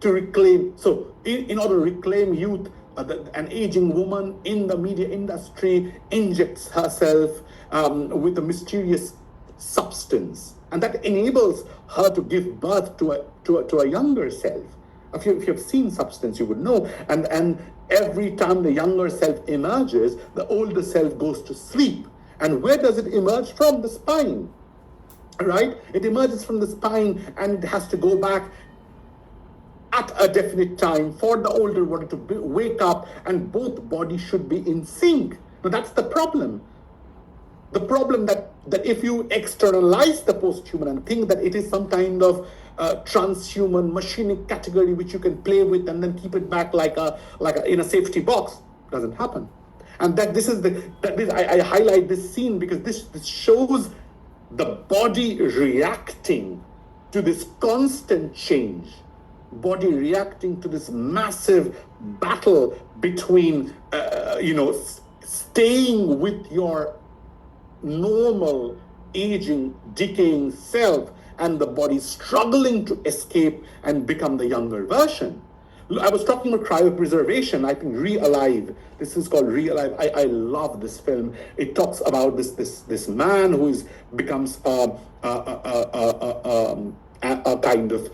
to reclaim. So in order to reclaim youth, an aging woman in the media industry injects herself with a mysterious substance, and that enables her to give birth to a younger self. If you have seen Substance, you would know. And every time the younger self emerges, the older self goes to sleep. And where does it emerge from? The spine, right? It emerges from the spine, and it has to go back at a definite time for the older one to wake up, and both bodies should be in sync. Now that's the problem. The problem that if you externalize the posthuman and think that it is some kind of transhuman machinic category which you can play with and then keep it back like a in a safety box, doesn't happen. And I highlight this scene because this shows the body reacting to this constant change, body reacting to this massive battle between staying with your normal aging, decaying self, and the body struggling to escape and become the younger version. I was talking about cryopreservation. I think Re-Alive. This is called Re-Alive. I love this film. It talks about this man who becomes a kind of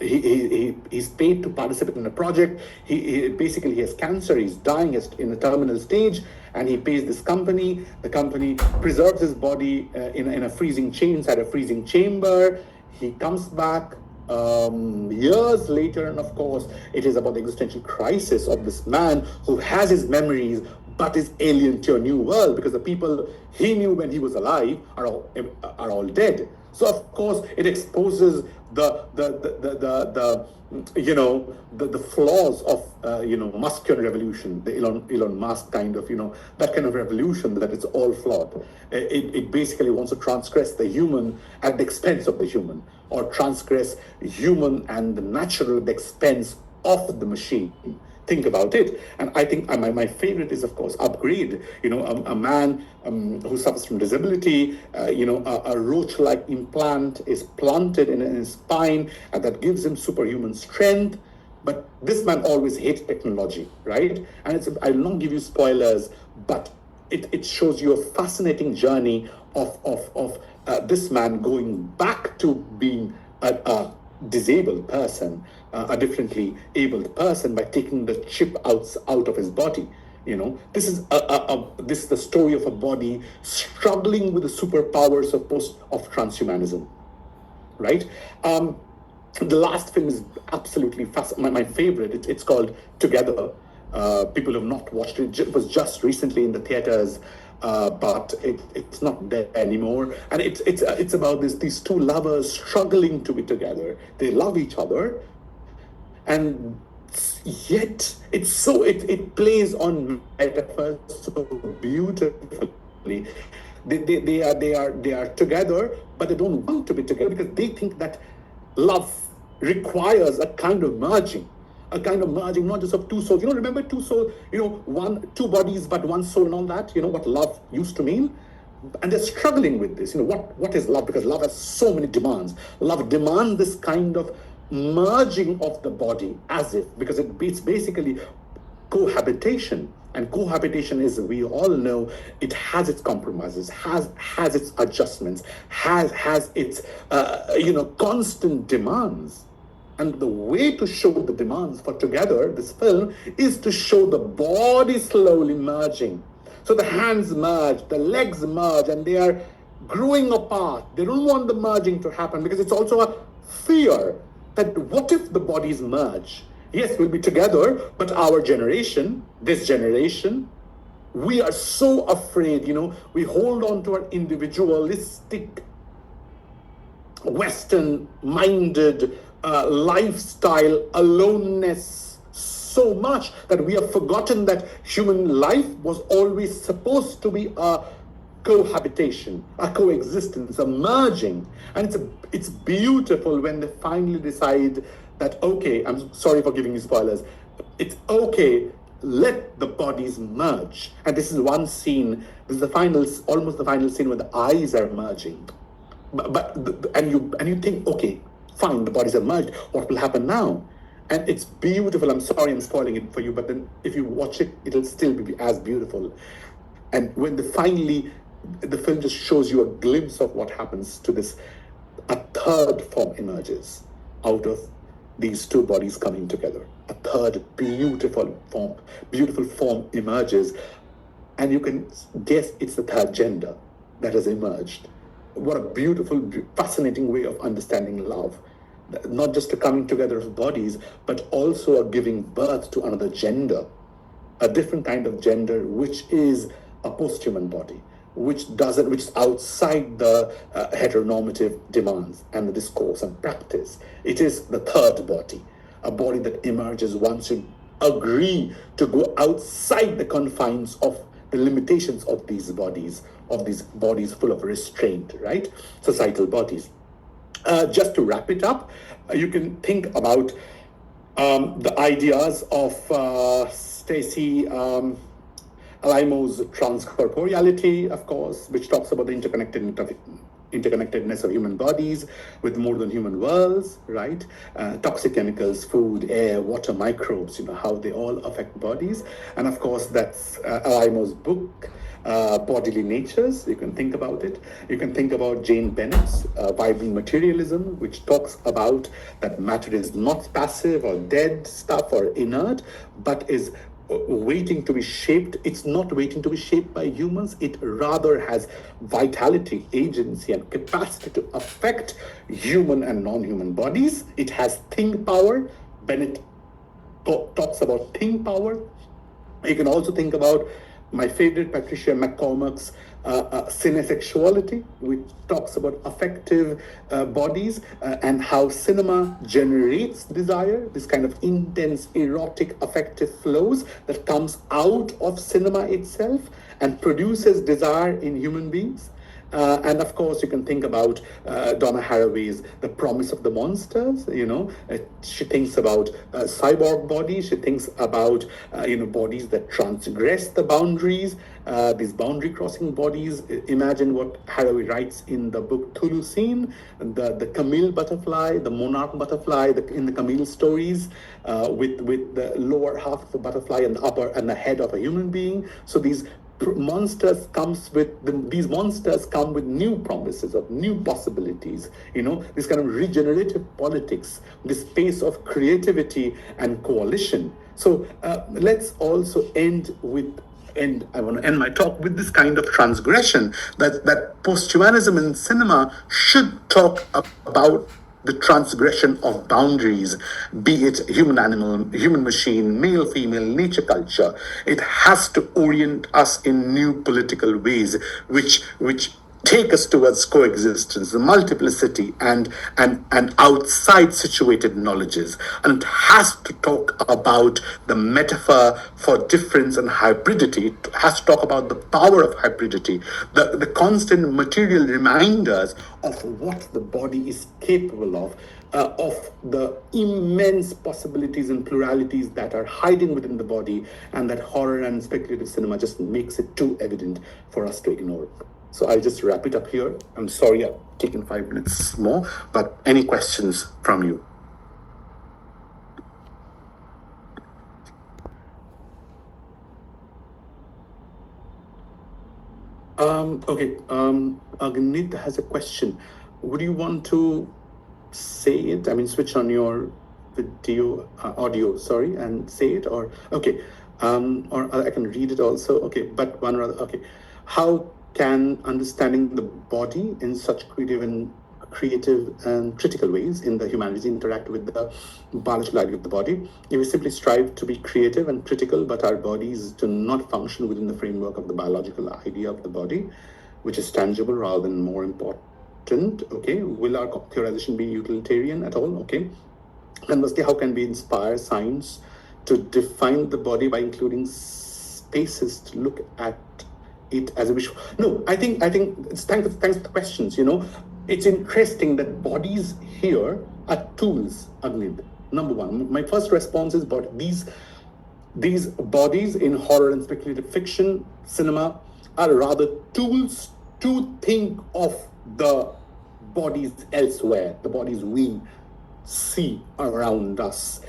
he's paid to participate in a project. He basically has cancer. He's dying in a terminal stage, and he pays this company. The company preserves his body in a freezing inside a freezing chamber. He comes back years later, and of course, it is about the existential crisis of this man who has his memories but is alien to a new world because the people he knew when he was alive are all dead. So of course it exposes the flaws of Muskian revolution, the Elon Musk kind of that kind of revolution, that it's all flawed. It basically wants to transgress the human at the expense of the human, or transgress human and the natural at the expense of the machine. Think about it. And I think my favorite is, of course, Upgrade. A man who suffers from disability, a roach-like implant is planted in his spine, and that gives him superhuman strength. But this man always hates technology, right? And I'll not give you spoilers, but it shows you a fascinating journey of this man going back to being a disabled person, a differently abled person, by taking the chip out of his body. This is the story of a body struggling with the superpowers of transhumanism, right? The last film is absolutely fascinating. My favorite. It's called Together. People have not watched it. It was just recently in the theaters, but it's not there anymore. And it's about these two lovers struggling to be together. They love each other, and yet it plays on metaphors so beautifully. They are together, but they don't want to be together because they think that love requires a kind of merging, not just of two souls. Remember two souls, two bodies but one soul and all that, what love used to mean. And they're struggling with this. What is love? Because love has so many demands. Love demands this kind of merging of the body, because it's basically cohabitation. And cohabitation is, we all know, it has its compromises, has its adjustments, has its constant demands. And the way to show the demands for Together, this film, is to show the body slowly merging. So the hands merge, the legs merge, and they are growing apart. They don't want the merging to happen, because it's also a fear that what if the bodies merge? Yes, we'll be together, but our generation, this generation, we are so afraid, we hold on to our individualistic, Western-minded lifestyle, aloneness so much that we have forgotten that human life was always supposed to be a cohabitation, a coexistence, a merging. And it's beautiful when they finally decide that, okay, I'm sorry for giving you spoilers, it's okay, let the bodies merge. And this is one scene, this is almost the final scene where the eyes are merging. And you think, okay, fine, the bodies are merged, what will happen now? And it's beautiful. I'm sorry I'm spoiling it for you, but then if you watch it, it'll still be as beautiful. And when the film just shows you a glimpse of what happens to this, a third form emerges out of these two bodies coming together. A third beautiful form emerges, and you can guess it's the third gender that has emerged. What a beautiful, fascinating way of understanding love. Not just a coming together of bodies, but also a giving birth to another gender, a different kind of gender, which is a posthuman body, which is outside the heteronormative demands and the discourse and practice. It is the third body, a body that emerges once you agree to go outside the confines of the limitations of these bodies full of restraint, right? Societal bodies. Just to wrap it up, you can think about the ideas of Stacy Alaimo's transcorporeality, of course, which talks about the interconnectedness of human bodies with more than human worlds, right? Toxic chemicals, food, air, water, microbes, how they all affect bodies. And of course, that's Alaimo's book, Bodily Natures. You can think about it. You can think about Jane Bennett's Vibrant Materialism, which talks about that matter is not passive or dead stuff or inert, but is waiting to be shaped. It's not waiting to be shaped by humans. It rather has vitality, agency, and capacity to affect human and non-human bodies. It has think power. Bennett talks about think power. You can also think about my favorite, Patricia McCormack's Cinesexuality, which talks about affective bodies and how cinema generates desire, this kind of intense, erotic, affective flows that comes out of cinema itself and produces desire in human beings. And of course, you can think about Donna Haraway's The Promise of the Monsters. She thinks about cyborg bodies. She thinks about bodies that transgress the boundaries. These boundary crossing bodies. Imagine what Haraway writes in the book Thulucine, the Camille butterfly, the monarch butterfly, in the Camille stories, with the lower half of the butterfly and the upper and the head of a human being. So these monsters come with new promises of new possibilities, this kind of regenerative politics, this space of creativity and coalition. So let's also I want to end my talk with this kind of transgression, that posthumanism in cinema should talk about the transgression of boundaries, be it human animal, human machine, male, female, nature, culture. It has to orient us in new political ways, which take us towards coexistence, the multiplicity, and outside situated knowledges. And it has to talk about the metaphor for difference and hybridity. It has to talk about the power of hybridity, the constant material reminders of what the body is capable of the immense possibilities and pluralities that are hiding within the body, and that horror and speculative cinema just makes it too evident for us to ignore. So I'll just wrap it up here. I'm sorry I've taken 5 minutes more, but any questions from you? Okay, Agnit has a question. Would you want to say it? I mean, switch on your audio, and say it, or okay, or I can read it also. Okay, but one rather. Okay, how can understanding the body in such creative and critical ways in the humanities interact with the biological idea of the body? If we simply strive to be creative and critical, but our bodies do not function within the framework of the biological idea of the body, which is tangible rather than more important, okay, will our theorization be utilitarian at all? Okay. Conversely, how can we inspire science to define the body by including spaces to look at it as a visual? No, I think it's thanks for the questions. It's interesting that bodies here are tools, Agnid. Number one, my first response is, but these bodies in horror and speculative fiction cinema are rather tools to think of the bodies elsewhere, the bodies we see around us.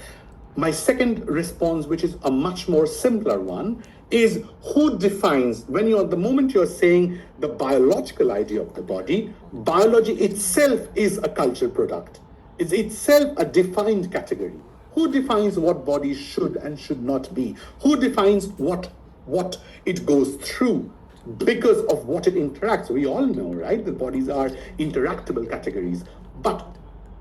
My second response, which is a much more simpler one, is who defines, the moment you're saying the biological idea of the body, biology itself is a cultural product. It's itself a defined category. Who defines what bodies should and should not be? Who defines what it goes through because of what it interacts? We all know, right? The bodies are interactable categories. But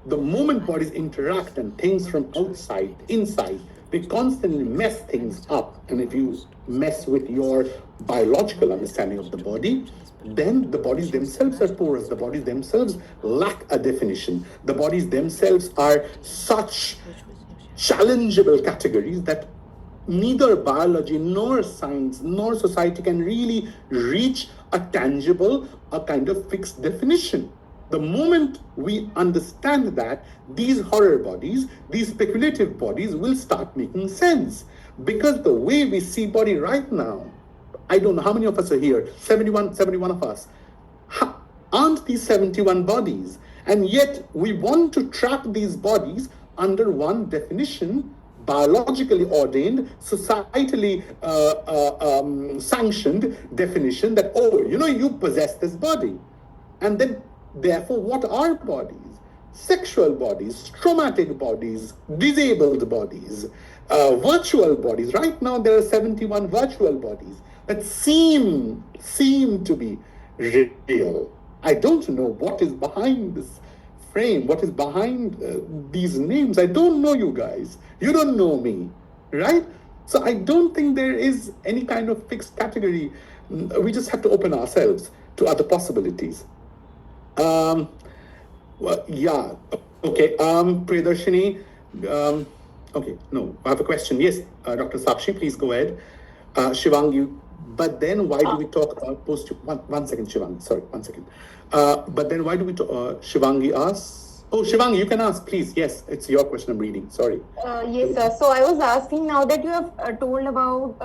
the moment bodies interact and things from outside, inside, they constantly mess things up. And if you mess with your biological understanding of the body, then the bodies themselves are porous. The bodies themselves lack a definition. The bodies themselves are such challengeable categories that neither biology nor science nor society can really reach a tangible, a kind of fixed definition. The moment we understand that, these horror bodies, these speculative bodies will start making sense. Because the way we see body right now, I don't know how many of us are here, 71 of us, aren't these 71 bodies? And yet we want to trap these bodies under one definition, biologically ordained, societally sanctioned definition that, you possess this body. And then, therefore, what are bodies? Sexual bodies, traumatic bodies, disabled bodies, virtual bodies. Right now, there are 71 virtual bodies that seem to be real. I don't know what is behind this frame, what is behind these names. I don't know you guys. You don't know me, right? So I don't think there is any kind of fixed category. We just have to open ourselves to other possibilities. Well, yeah. Okay. Priyadharshini. Okay. No, I have a question. Yes, Dr. Sakshi, please go ahead. Shivangi. But then why do we talk about one second, Shivangi. Sorry, 1 second. But then why do we talk? Shivangi asks. Oh, Shivangi, you can ask, please. Yes, it's your question I'm reading. Sorry. Yes, sir. So I was asking, now that you have told about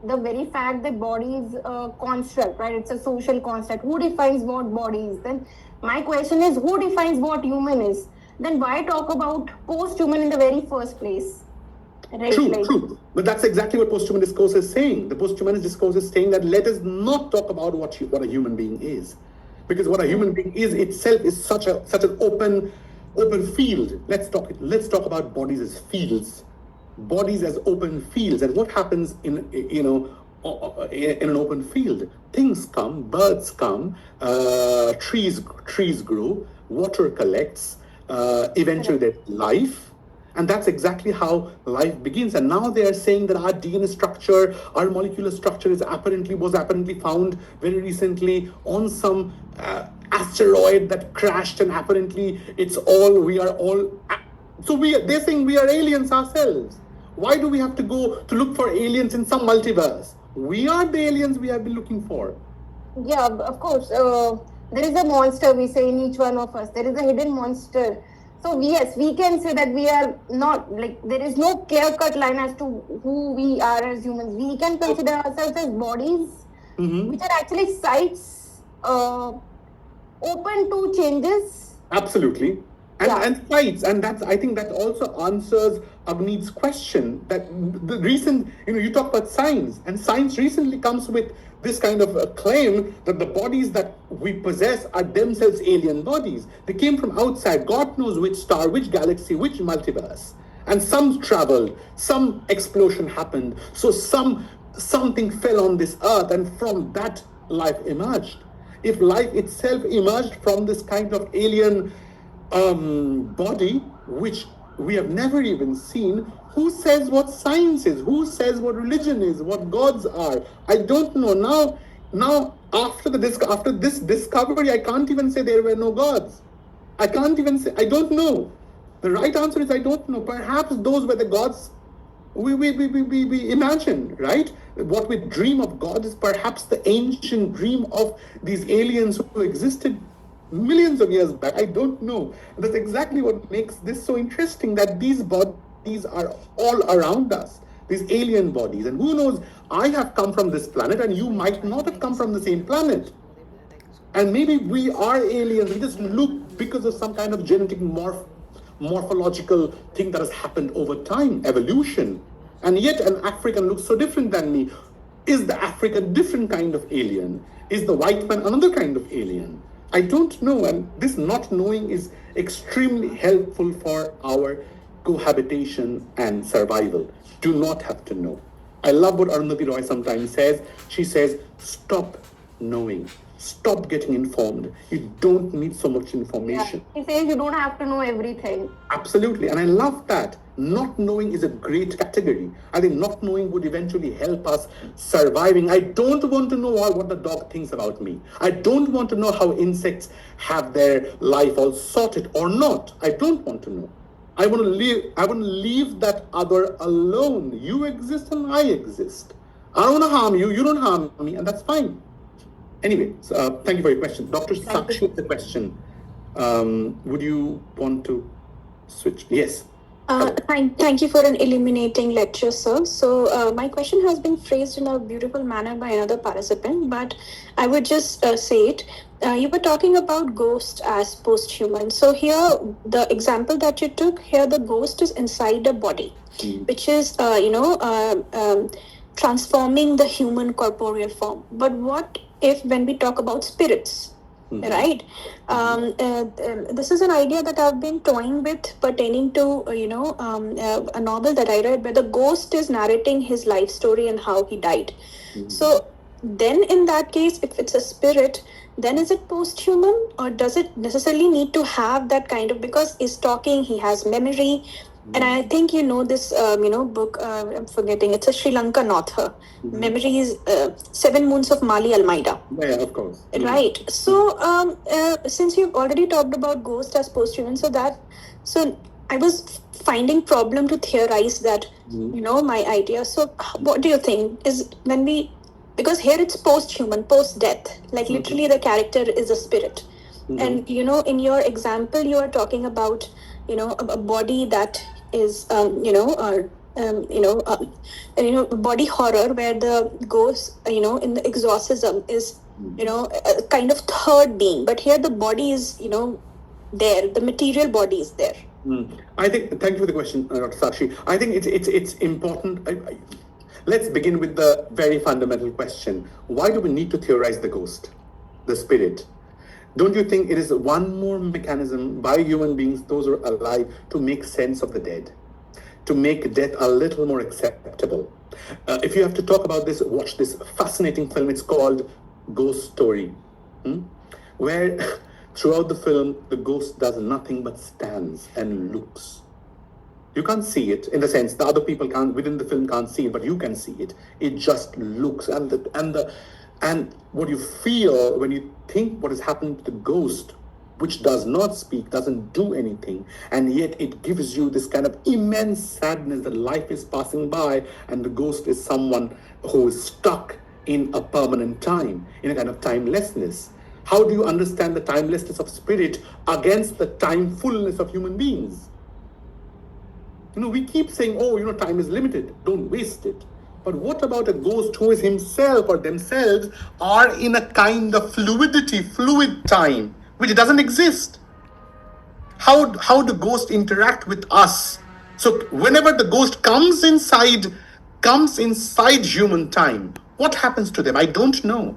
the very fact that body is a construct, right? It's a social construct. Who defines what body is? Then my question is, who defines what human is? Then why talk about post-human in the very first place? Right? True. But that's exactly what posthuman discourse is saying. The posthumanist discourse is saying that let us not talk about what a human being is, because what a human being is itself is such an open field. Let's talk about bodies as fields, bodies as open fields, and what happens in an open field. Things come, birds come, trees grow, water collects, eventually there's life. And that's exactly how life begins. And now they are saying that our DNA structure, our molecular structure was apparently found very recently on some asteroid that crashed, and apparently they're saying we are aliens ourselves. Why do we have to go to look for aliens in some multiverse? We are the aliens we have been looking for. Yeah, of course. There is a monster, we say, in each one of us. There is a hidden monster. So yes, we can say that we are not, there is no clear-cut line as to who we are as humans. We can consider ourselves as bodies, which are actually sites open to changes. Absolutely. And sites, and I think that also answers Avneet's question, that the recent, you talk about science, and science recently comes with this kind of a claim that the bodies that we possess are themselves alien bodies. They came from outside, God knows which star, which galaxy, which multiverse. And some traveled, some explosion happened, so something fell on this earth, and from that life emerged. If life itself emerged from this kind of alien body, which we have never even seen, who says what science is? Who says what religion is? What gods are? I don't know. Now after this discovery, I can't even say there were no gods. I can't even say, I don't know. The right answer is I don't know. Perhaps those were the gods we imagine, right? What we dream of God is perhaps the ancient dream of these aliens who existed millions of years back. I don't know. And that's exactly what makes this so interesting, that these bodies are all around us, these alien bodies. And who knows, I have come from this planet and you might not have come from the same planet. And maybe we are aliens. We just look because of some kind of genetic morphological thing that has happened over time, evolution. And yet an African looks so different than me. Is the African different kind of alien? Is the white man another kind of alien? I don't know, and this not knowing is extremely helpful for our cohabitation and survival. Do not have to know. I love what Arundhati Roy sometimes says. She says, stop knowing. Stop getting informed. You don't need so much information. Yeah. He says you don't have to know everything. Absolutely, and I love that. Not knowing is a great category. I think not knowing would eventually help us surviving. I don't want to know what the dog thinks about me. I don't want to know how insects have their life all sorted or not. I don't want to know. I want to leave that other alone. You exist and I exist. I don't want to harm you. You don't harm me, and that's fine. Anyway, so, thank you for your question. Dr. Sakshi, the question. Would you want to switch? Yes. Thank you for an illuminating lecture, sir. So my question has been phrased in a beautiful manner by another participant, but I would just say it. You were talking about ghost as post-human. So here, the example that you took, here the ghost is inside a body, which is, transforming the human corporeal form. But what if when we talk about spirits? Right. This is an idea that I've been toying with pertaining to, a novel that I read where the ghost is narrating his life story and how he died. So then in that case, if it's a spirit, then is it post-human, or does it necessarily need to have that kind of, because he's talking, he has memory, And I think you know this, book. I'm forgetting. It's a Sri Lankan author. Memories, 7 Moons of Mali Almeida. Yeah, of course. Right. So, since you've already talked about ghost as posthuman, so I was finding problem to theorize that, my idea. So, what do you think is when because here it's posthuman, post-death, like literally the character is a spirit. And, in your example, you are talking about, a body that is, body horror where the ghost, in the exorcism is, a kind of third being. But here the body is, there, the material body is there. I think, thank you for the question, Dr. Sakshi. I think it's important. Let's begin with the very fundamental question. Why do we need to theorize the ghost, the spirit? Don't you think it is one more mechanism by human beings, those who are alive, to make sense of the dead, to make death a little more acceptable? If you have to talk about this, watch this fascinating film. It's called Ghost Story, where throughout the film, the ghost does nothing but stands and looks. You can't see it in the sense the other people within the film can't see it, but you can see it. It just looks, and what you feel when you think what has happened to the ghost, which does not speak, doesn't do anything, and yet it gives you this kind of immense sadness that life is passing by, and the ghost is someone who is stuck in a permanent time, in a kind of timelessness. How do you understand the timelessness of spirit against the timefulness of human beings? We keep saying, time is limited, don't waste it. But what about a ghost who is himself or themselves are in a kind of fluid time, which doesn't exist? How do ghosts interact with us? So whenever the ghost comes inside human time, what happens to them? I don't know.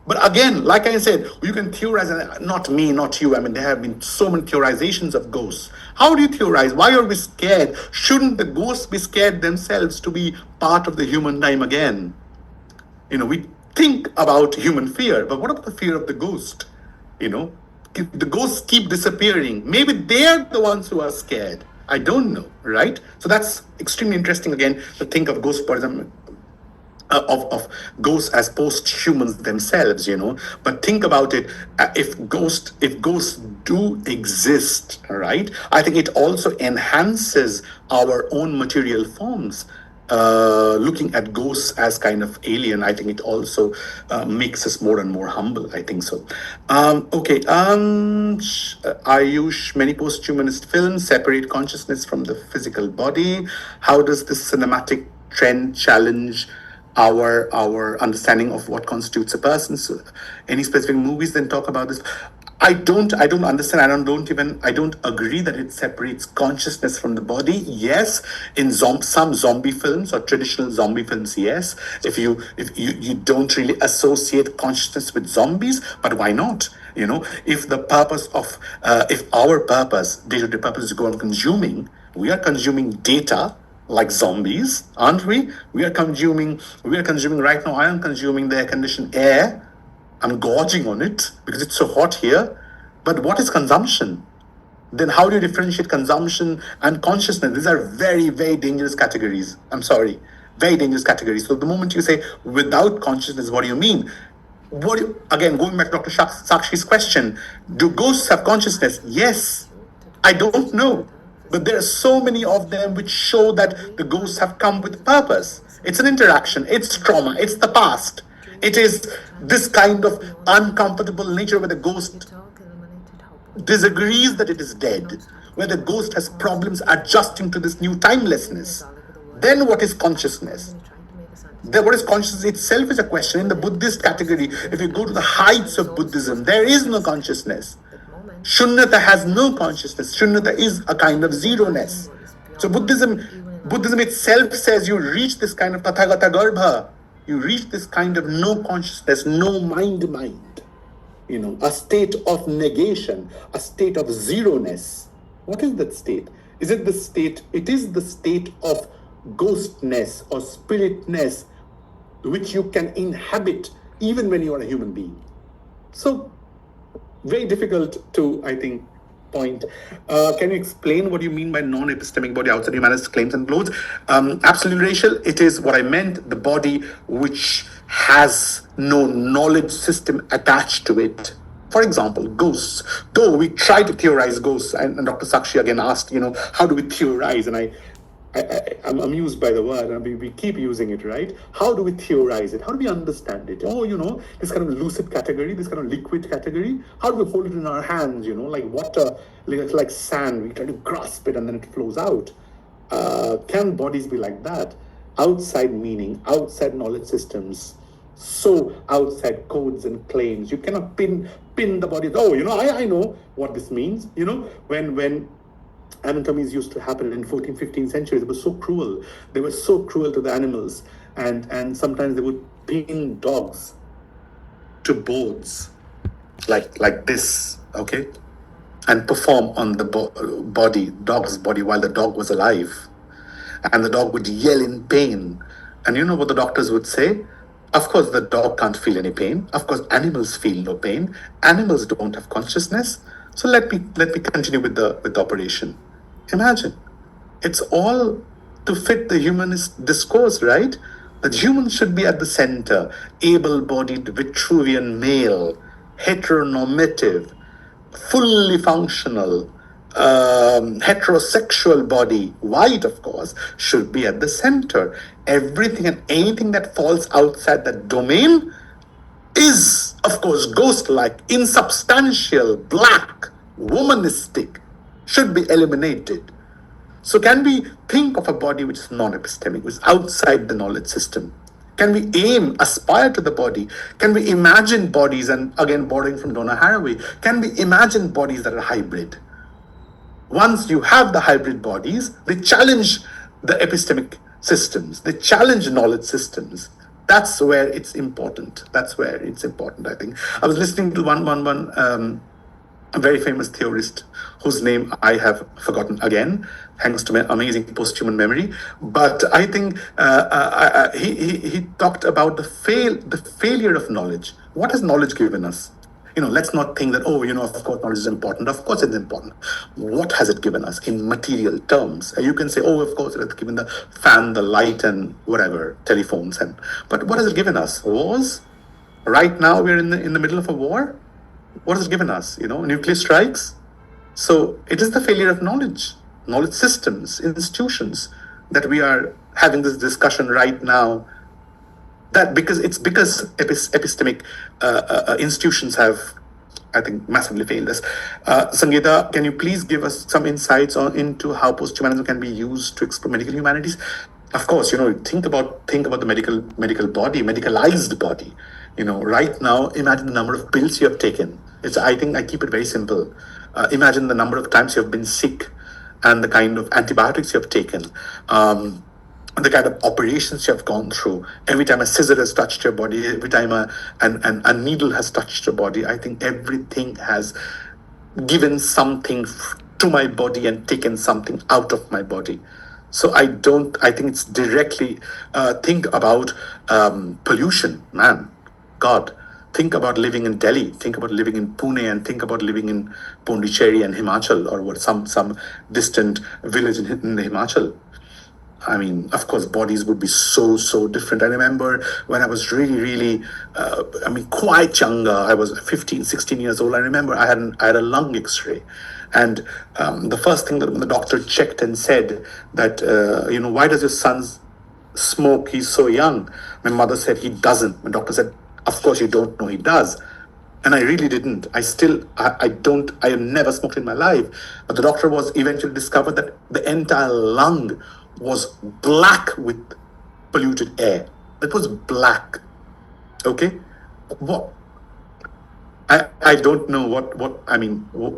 But again, like I said, you can theorize, not me, not you. I mean, there have been so many theorizations of ghosts. How do you theorize? Why are we scared? Shouldn't the ghosts be scared themselves to be part of the human time again? We think about human fear, but what about the fear of the ghost? The ghosts keep disappearing. Maybe they're the ones who are scared. I don't know, right? So that's extremely interesting, again, to think of ghosts, for example, of ghosts as post-humans themselves, But think about it, if ghosts do exist, right? I think it also enhances our own material forms. Looking at ghosts as kind of alien, I think it also makes us more and more humble. I think so. Ayush, many post-humanist films separate consciousness from the physical body. How does this cinematic trend challenge our understanding of what constitutes a person? So any specific movies then talk about this? I don't understand. I don't agree that it separates consciousness from the body. Yes, in some zombie films or traditional zombie films, yes. If you don't really associate consciousness with zombies, but why not? If the purpose of if our purpose, day-to-day purpose, is to go on consuming, we are consuming data like zombies, aren't we? We are consuming right now. I am consuming the air-conditioned air. I'm gorging on it because it's so hot here. But what is consumption? Then how do you differentiate consumption and consciousness? These are very, very dangerous categories. I'm sorry, very dangerous categories. So the moment you say without consciousness, what do you mean? Again, going back to Dr. Sakshi's question, do ghosts have consciousness? Yes. I don't know. But there are so many of them which show that the ghosts have come with purpose. It's an interaction, it's trauma, it's the past. It is this kind of uncomfortable nature where the ghost disagrees that it is dead, where the ghost has problems adjusting to this new timelessness. Then what is consciousness? What is consciousness itself is a question. In the Buddhist category, if you go to the heights of Buddhism, there is no consciousness. Shunyata has no consciousness. Shunyata is a kind of zeroness. So Buddhism itself says you reach this kind of Tathagata Garbha. You reach this kind of no consciousness, no mind, a state of negation, a state of zeroness. What is that state? Is it the state? It is the state of ghostness or spiritness, which you can inhabit even when you are a human being. So very difficult to, I think, point. Can you explain what you mean by non-epistemic body outside humanist claims and clothes? Absolutely, Rachel. It is what I meant, the body which has no knowledge system attached to it. For example, ghosts. Though we try to theorize ghosts, and Dr. Sakshi again asked, how do we theorize? And I'm amused by the word, and we keep using it, right? How do we theorize it? How do we understand it? Oh, this kind of lucid category, this kind of liquid category. How do we hold it in our hands, like water, like sand? We try to grasp it and then it flows out. Can bodies be like that? Outside meaning, outside knowledge systems, so outside codes and claims. You cannot pin the body. Oh, I know what this means. When anatomies used to happen in 14th, 15th centuries, they were so cruel. They were so cruel to the animals. And sometimes they would pin dogs to boards like this, okay? And perform on the dog's body while the dog was alive. And the dog would yell in pain. And you know what the doctors would say? Of course, the dog can't feel any pain. Of course, animals feel no pain. Animals don't have consciousness. So let me continue with the operation. Imagine, it's all to fit the humanist discourse, right? That humans should be at the center, able-bodied Vitruvian male, heteronormative, fully functional, heterosexual body, white of course, should be at the center. Everything and anything that falls outside that domain is, of course, ghost-like, insubstantial, black, womanistic, should be eliminated. So can we think of a body which is non-epistemic, which is outside the knowledge system? Can we aspire to the body? Can we imagine bodies, and again borrowing from Donna Haraway, can we imagine bodies that are hybrid? Once you have the hybrid bodies, they challenge the epistemic systems, they challenge knowledge systems. That's where it's important. I think. I was listening to one a very famous theorist whose name I have forgotten again, thanks to my amazing post-human memory. But I think he talked about the failure of knowledge. What has knowledge given us? Let's not think that, of course, knowledge is important. Of course, it's important. What has it given us in material terms? You can say, of course, it has given the fan, the light, and whatever, telephones. But what has it given us? Wars? Right now, we're in the middle of a war. What has it given us? Nuclear strikes. So it is the failure of knowledge systems, institutions, that we are having this discussion right now. That because epistemic institutions have, I think, massively failed us. Sangeeta, can you please give us some insights into how posthumanism can be used to explore medical humanities? Of course, think about the medical body, medicalized body. Right now, imagine the number of pills you have taken. I think I keep it very simple. Imagine the number of times you have been sick and the kind of antibiotics you have taken. The kind of operations you have gone through. Every time a scissor has touched your body, every time a needle has touched your body, I think everything has given something to my body and taken something out of my body. So I think it's directly, think about pollution, man, God. Think about living in Delhi, think about living in Pune, and think about living in Pondicherry and Himachal, or some distant village in the Himachal. I mean, of course, bodies would be so different. I remember when I was really, quite younger, I was 15, 16 years old. I remember I had a lung x-ray. And the first thing that the doctor checked and said that, why does your son smoke? He's so young. My mother said he doesn't. My doctor said, of course you don't know he does. And I really didn't. I have never smoked in my life. But the doctor was eventually discovered that the entire lung was black with polluted air. It was black. Okay? What? I don't know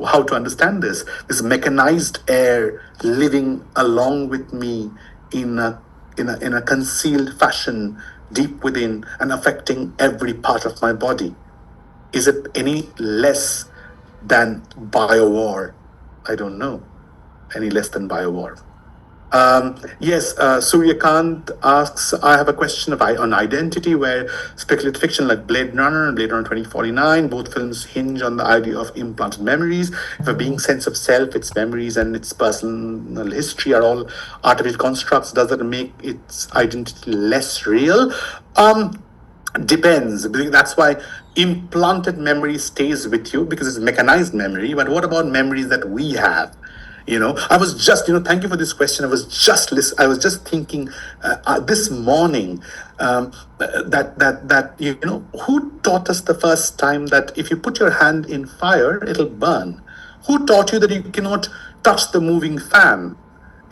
how to understand this. This mechanized air living along with me in a concealed fashion deep within and affecting every part of my body. Is it any less than biowar? I don't know. Any less than biowar. Yes, Suryakanth asks, I have a question on identity where speculative fiction like Blade Runner and Blade Runner 2049, both films hinge on the idea of implanted memories. If a being's sense of self, its memories, and its personal history are all artificial constructs, does that make its identity less real? Depends. That's why implanted memory stays with you because it's mechanized memory. But what about memories that we have? I was just, thank you for this question. I was just thinking this morning that who taught us the first time that if you put your hand in fire, it'll burn? Who taught you that you cannot touch the moving fan?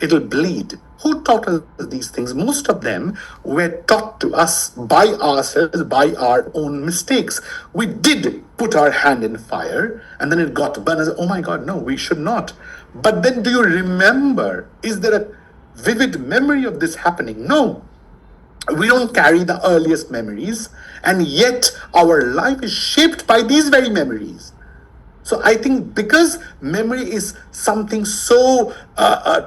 It'll bleed. Who taught us these things? Most of them were taught to us by ourselves, by our own mistakes. We did put our hand in fire and then it got burned. I said, oh my God, no, we should not. But then do you remember? Is there a vivid memory of this happening? No. We don't carry the earliest memories, and yet our life is shaped by these very memories. So I think because memory is something so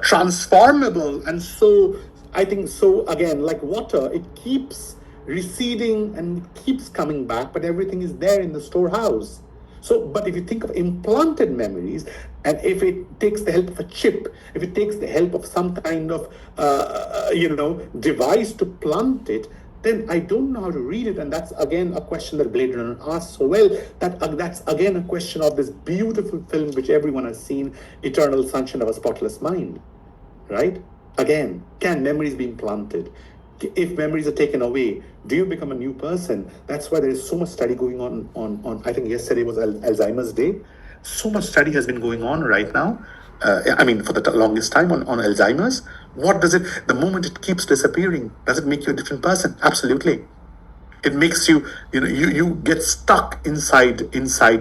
transformable and so, I think so, again, like water, it keeps receding and it keeps coming back, but everything is there in the storehouse. So, but if you think of implanted memories, and if it takes the help of a chip, if it takes the help of some kind of, device to plant it, then I don't know how to read it. And that's again a question that Blade Runner asks so well. That's again a question of this beautiful film which everyone has seen, Eternal Sunshine of a Spotless Mind, right? Again, can memories be implanted? If memories are taken away, do you become a new person? That's why there is so much study going on. I think yesterday was Alzheimer's Day. So much study has been going on right now. For the longest time on Alzheimer's. What does it, the moment it keeps disappearing, does it make you a different person? Absolutely. It makes you, you get stuck inside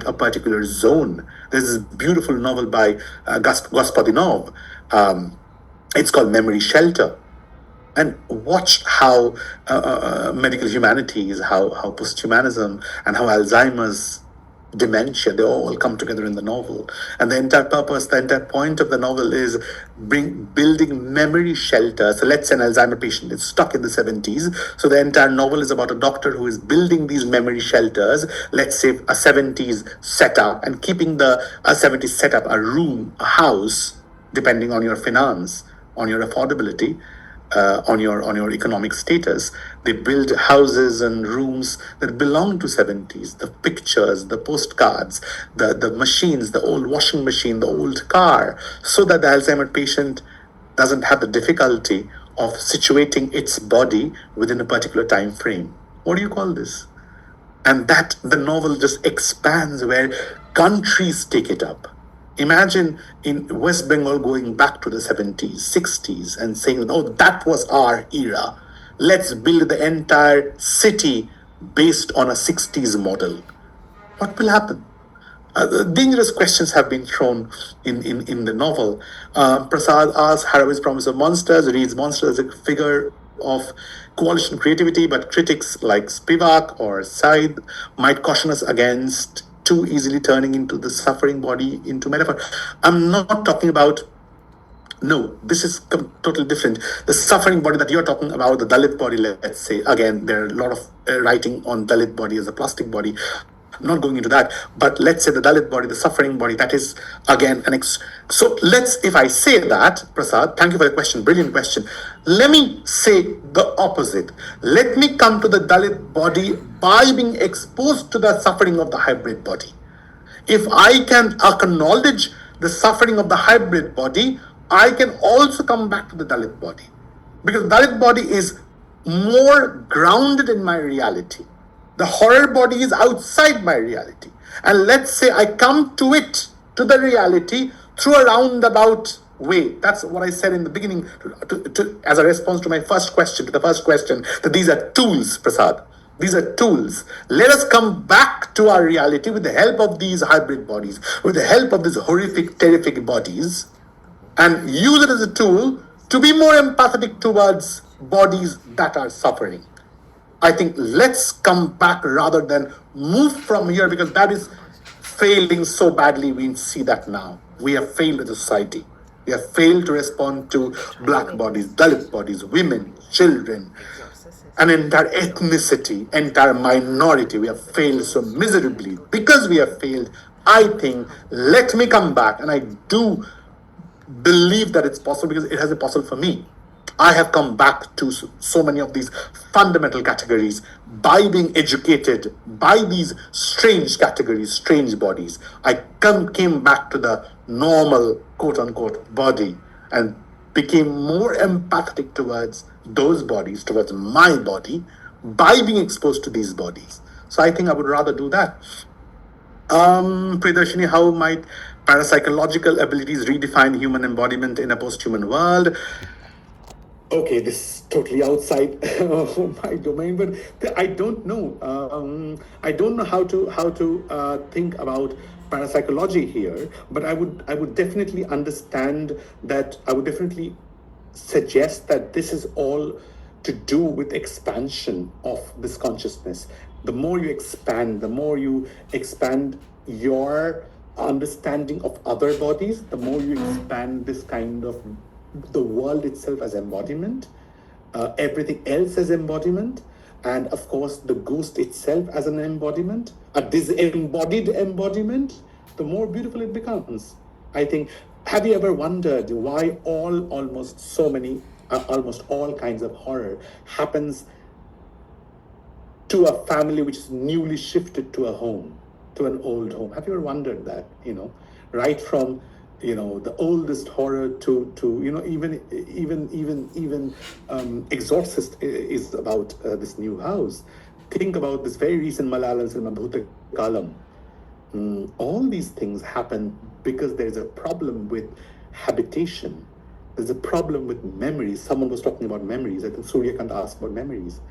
a particular zone. There's this beautiful novel by Gospodinov. It's called Memory Shelter. And watch how medical humanities, how posthumanism, and how Alzheimer's, dementia, they all come together in the novel. And the entire point of the novel is building memory shelters. So let's say an Alzheimer patient is stuck in the 70s. So the entire novel is about a doctor who is building these memory shelters, let's say a 70s setup, and keeping a 70s setup, a room, a house, depending on your finance, on your affordability, on your economic status. They build houses and rooms that belong to 70s, the pictures, the postcards, the machines, the old washing machine, the old car, so that the Alzheimer patient doesn't have the difficulty of situating its body within a particular time frame. What do you call this? And that the novel just expands where countries take it up. Imagine in West Bengal going back to the 70s, 60s and saying, oh, that was our era. Let's build the entire city based on a 60s model. What will happen? Dangerous questions have been thrown in the novel. Prasad asks, Haraway's Promise of Monsters reads monsters as a figure of coalition creativity, but critics like Spivak or Said might caution us against too easily turning into the suffering body into metaphor. I'm not talking about, no, this is totally different. The suffering body that you're talking about, the Dalit body, let's say, again, there are a lot of writing on Dalit body as a plastic body. I'm not going into that, but let's say the Dalit body, the suffering body, that is again so if I say that, Prasad, thank you for the question, brilliant question. Let me say the opposite. Let me come to the Dalit body by being exposed to the suffering of the hybrid body. If I can acknowledge the suffering of the hybrid body, I can also come back to the Dalit body, because the Dalit body is more grounded in my reality. The horror body is outside my reality. And let's say I come to it, to the reality, through a roundabout way. That's what I said in the beginning as a response to the first question, that these are tools, Prasad. These are tools. Let us come back to our reality with the help of these hybrid bodies, with the help of these horrific, terrific bodies, and use it as a tool to be more empathetic towards bodies that are suffering. I think let's come back rather than move from here, because that is failing so badly. We see that now. We have failed as a society. We have failed to respond to black bodies, Dalit bodies, women, children, an entire ethnicity, entire minority. We have failed so miserably. Because we have failed, I think, let me come back. And I do believe that it's possible because it has been possible for me. I have come back to so many of these fundamental categories by being educated by these strange categories, strange bodies. I came back to the normal, quote unquote, body and became more empathetic towards those bodies, towards my body, by being exposed to these bodies. So I think I would rather do that. Priyadharshini, how might parapsychological abilities redefine human embodiment in a post-human world? Okay, this is totally outside my domain, but I don't know. I don't know how to think about parapsychology here. But I would definitely understand that. I would definitely suggest that this is all to do with expansion of this consciousness. The more you expand your understanding of other bodies, the more you expand this kind of the world itself as embodiment, everything else as embodiment, and of course the ghost itself as an embodiment, a disembodied embodiment, the more beautiful it becomes. I think, have you ever wondered why almost all kinds of horror happens to a family which is newly shifted to a home, to an old home? Have you ever wondered that? Right from the oldest horror to even Exorcist is about this new house. Think about this very recent Malayalam cinema Bhuta Kalam. All these things happen because there's a problem with habitation. There's a problem with memories. Someone was talking about memories. I think Suryakanth asked about memories.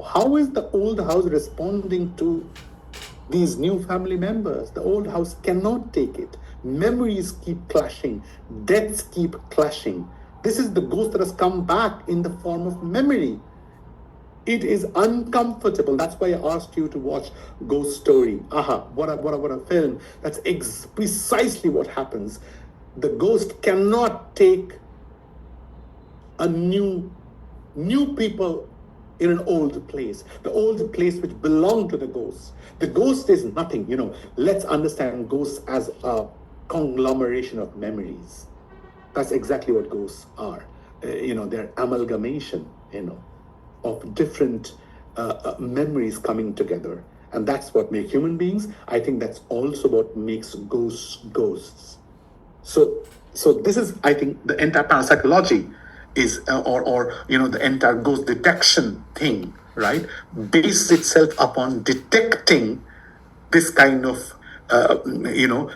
How is the old house responding to these new family members? The old house cannot take it. Memories keep clashing. Deaths keep clashing. This is the ghost that has come back in the form of memory. It is uncomfortable. That's why I asked you to watch Ghost Story. What a film. That's precisely what happens. The ghost cannot take a new people in an old place. The old place which belonged to the ghost. The ghost is nothing. Let's understand ghosts as a conglomeration of memories. That's exactly what ghosts are. They're amalgamation, of different memories coming together. And that's what makes human beings. I think that's also what makes ghosts. So this is, I think, the entire parapsychology is, the entire ghost detection thing, right? Based itself upon detecting this kind of,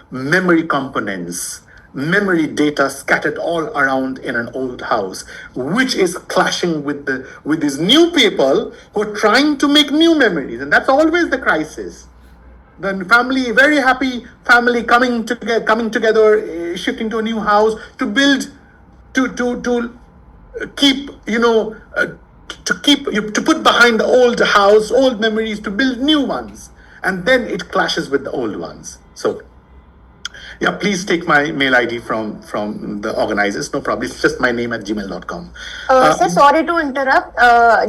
memory components, memory data scattered all around in an old house, which is clashing with these new people who are trying to make new memories. And that's always the crisis. The family, very happy family coming together, shifting to a new house to build, to keep, to put behind the old house, old memories, to build new ones. And then it clashes with the old ones. So, yeah, please take my mail ID from the organizers. No problem. It's just my name at gmail.com. Sir, sorry to interrupt.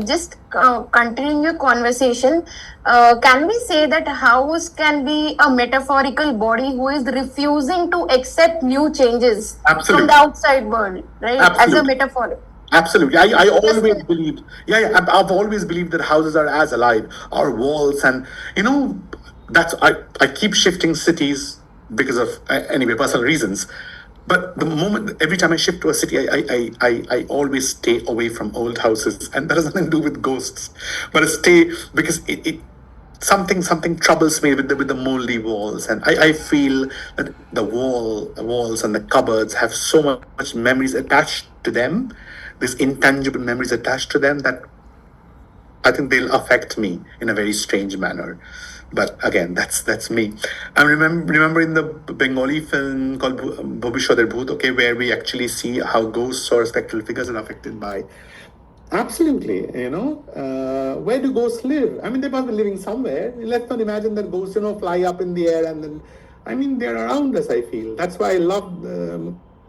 Just continuing your conversation, can we say that house can be a metaphorical body who is refusing to accept new changes from the outside world, right? Absolutely. As a metaphor. Absolutely. I always believed, I've always believed that houses are as alive, our walls, and I keep shifting cities because of personal reasons. But every time I shift to a city, I always stay away from old houses, and that has nothing to do with ghosts. But I stay because it something troubles me with the moldy walls, and I feel that the walls and the cupboards have so much memories attached to them, these intangible memories attached to them, that I think they'll affect me in a very strange manner. But again, that's me. I remember in the Bengali film called Bhobishwater Bhoot, where we actually see how ghosts or spectral figures are affected by. Absolutely, where do ghosts live? I mean, they must be living somewhere. Let's not imagine that ghosts, fly up in the air and then, they're around us, I feel. That's why I love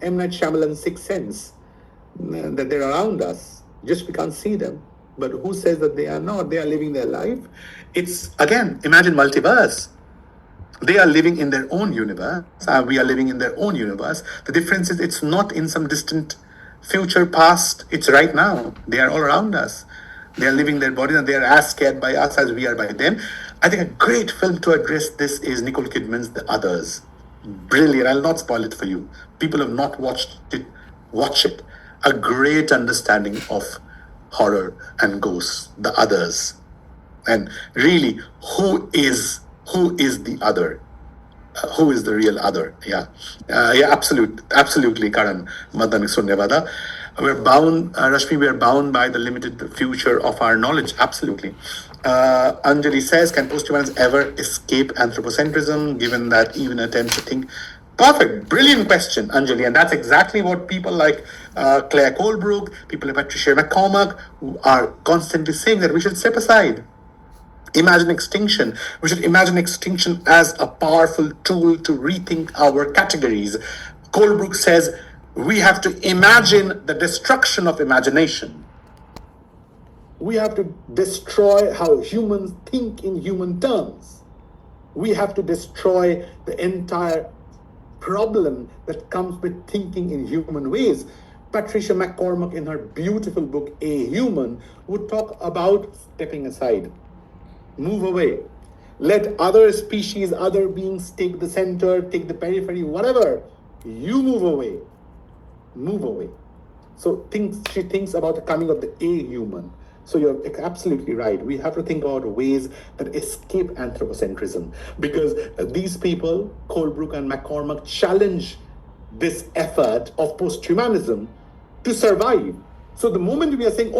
M. Night Shyamalan's Sixth Sense, that they're around us, just we can't see them. But who says that they are not? They are living their life. It's, again, imagine multiverse. They are living in their own universe. We are living in their own universe. The difference is it's not in some distant future past. It's right now. They are all around us. They are living their bodies and they are as scared by us as we are by them. I think a great film to address this is Nicole Kidman's The Others. Brilliant. I'll not spoil it for you. People who have not watched it, watch it. A great understanding of horror and ghosts, The Others. And really, who is the other? Who is the real other? Absolutely, Karan, Madan Sunyavada. We're bound, Rashmi, we're bound by the limited future of our knowledge. Absolutely. Anjali says, can posthumanism ever escape anthropocentrism, given that even attempts to think? Perfect, brilliant question, Anjali, and that's exactly what people like Claire Colebrook, people like Patricia McCormack, who are constantly saying that we should step aside. Imagine extinction. We should imagine extinction as a powerful tool to rethink our categories. Colebrook says we have to imagine the destruction of imagination. We have to destroy how humans think in human terms. We have to destroy the entire problem that comes with thinking in human ways. Patricia McCormack, in her beautiful book, A Human, would talk about stepping aside. Move away. Let other species, other beings take the center, take the periphery, whatever. You move away. Move away. So she thinks about the coming of the A-human. So you're absolutely right. We have to think about ways that escape anthropocentrism, because these people, Colebrook and McCormack, challenge this effort of posthumanism to survive. So the moment we are saying,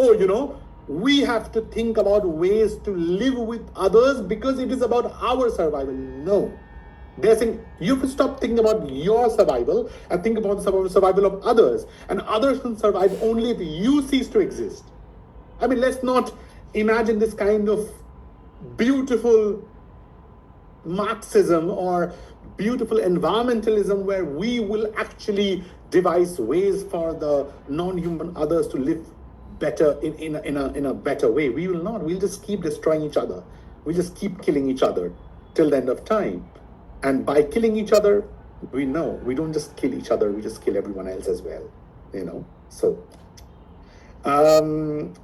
we have to think about ways to live with others because it is about our survival. No. They're saying you have to stop thinking about your survival and think about the survival of others. And others can survive only if you cease to exist. I mean, let's not imagine this kind of beautiful Marxism or beautiful environmentalism where we will actually devise ways for the non-human others to live better in a better way. We will not. We'll just keep destroying each other. We'll just keep killing each other till the end of time. And by killing each other, we know we don't just kill each other, we just kill everyone else as well. So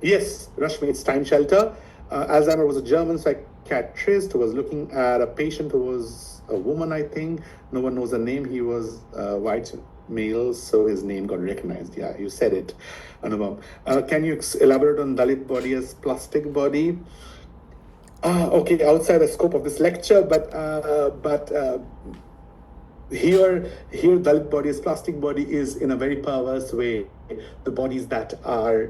yes, Rashmi, it's Time Shelter. Alzheimer was a German psychiatrist who was looking at a patient who was a woman, I think. No one knows the name. He was white male, so his name got recognized. Yeah, you said it, Anubhav. Can you elaborate on Dalit body as plastic body? Okay, outside the scope of this lecture, but here Dalit body as plastic body is in a very perverse way the bodies that are